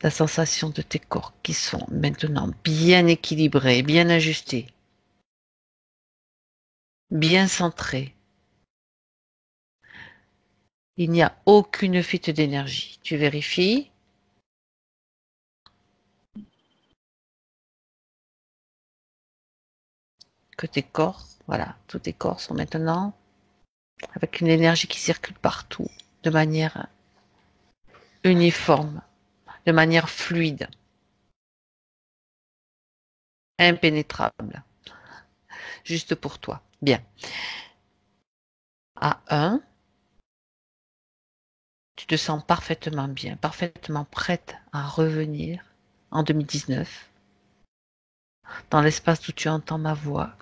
la sensation de tes corps qui sont maintenant bien équilibrés, bien ajustés, bien centrés. Il n'y a aucune fuite d'énergie. Tu vérifies que tes corps, voilà, tous tes corps sont maintenant avec une énergie qui circule partout de manière uniforme, de manière fluide. impénétrable, juste pour toi. Bien. À 1, tu te sens parfaitement bien, parfaitement prête à revenir en 2019, dans l'espace où tu entends ma voix.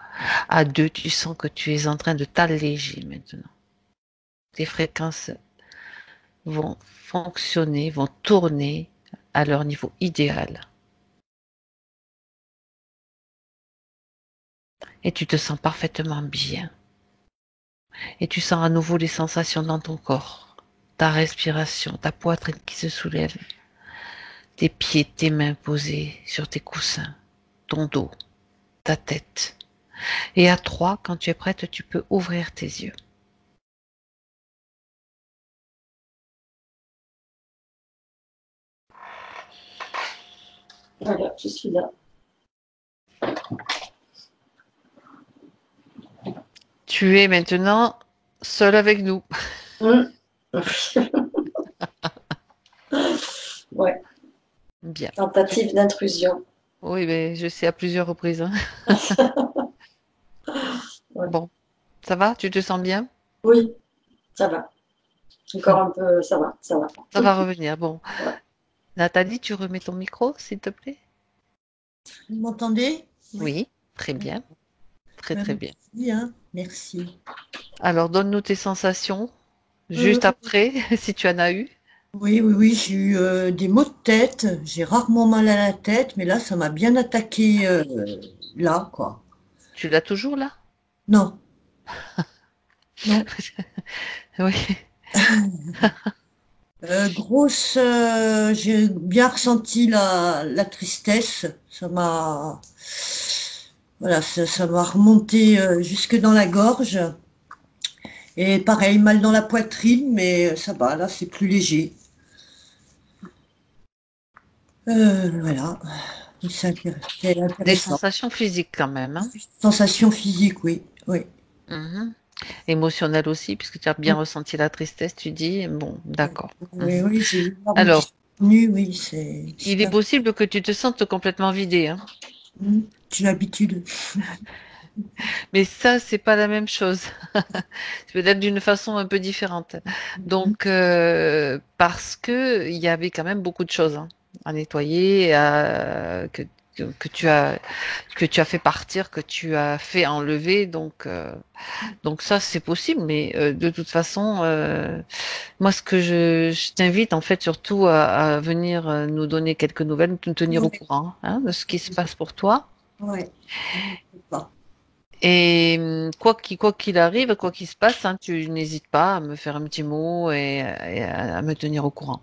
À 2, tu sens que tu es en train de t'alléger maintenant. Tes fréquences vont fonctionner, vont tourner à leur niveau idéal. Et tu te sens parfaitement bien. Et tu sens à nouveau les sensations dans ton corps, ta respiration, ta poitrine qui se soulève, tes pieds, tes mains posés sur tes coussins, ton dos, ta tête. Et à 3, quand tu es prête, tu peux ouvrir tes yeux. Voilà, je suis là. Tu es maintenant seul avec nous. Ouais, Bien. tentative d'intrusion. Oui, mais je sais à plusieurs reprises. Hein. Ouais. Bon, ça va? Tu te sens bien? Oui, ça va. Encore un peu, ça va, ça va. Ça va revenir. Bon. Ouais. Nathalie, tu remets ton micro, s'il te plaît? Vous m'entendez? Oui, très bien. Très, très bien. Merci, hein. Merci. Alors, donne-nous tes sensations Euh, juste après, si tu en as eu. oui, oui, oui, j'ai eu des maux de tête. J'ai rarement mal à la tête, mais là, ça m'a bien attaqué là, quoi. Tu l'as toujours là? Non, non. Oui. Grosse, j'ai bien ressenti la tristesse. Voilà, ça m'a remonté jusque dans la gorge. Et pareil, mal dans la poitrine, mais ça va, là, c'est plus léger. Voilà, c'est Des intéressant. sensations physiques quand même, hein. Sensation physique, oui, oui. Mhm. Émotionnelles aussi, puisque tu as bien ressenti la tristesse, tu dis, bon, d'accord. Oui, Mhm. oui, j'ai eu une larme qui Alors, est venue, oui, c'est il est super. possible que tu te sentes complètement vidé, hein. J'ai l'habitude. Mais ça, c'est pas la même chose. C'est peut-être d'une façon un peu différente. Donc, parce que il y avait quand même beaucoup de choses hein, à nettoyer, que tu as fait partir, que tu as fait enlever. Donc ça, c'est possible. Mais de toute façon, moi, ce que je t'invite en fait surtout à venir nous donner quelques nouvelles, nous tenir au Oui, courant hein, de ce qui se passe pour toi. ouais. Pas. Et quoi qu'il arrive, quoi qu'il se passe, hein, tu n'hésites pas à me faire un petit mot et à me tenir au courant.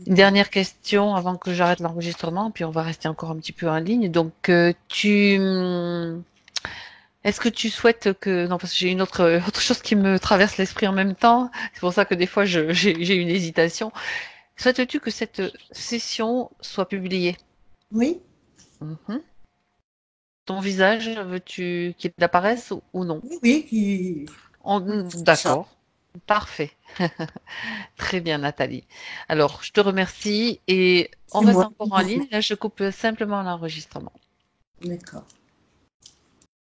Une dernière question avant que j'arrête l'enregistrement, puis on va rester encore un petit peu en ligne. Donc, est-ce que tu souhaites que, non, parce que j'ai une autre chose qui me traverse l'esprit en même temps. C'est pour ça que des fois j'ai une hésitation. Souhaites-tu que cette session soit publiée? Oui, Mhm. Ton visage, veux-tu qu'il apparaisse ou non? oui, oui, ça. D'accord. Parfait. Très bien, Nathalie. Alors, je te remercie et on C'est reste moi. encore en ligne. Là, je coupe simplement l'enregistrement. D'accord.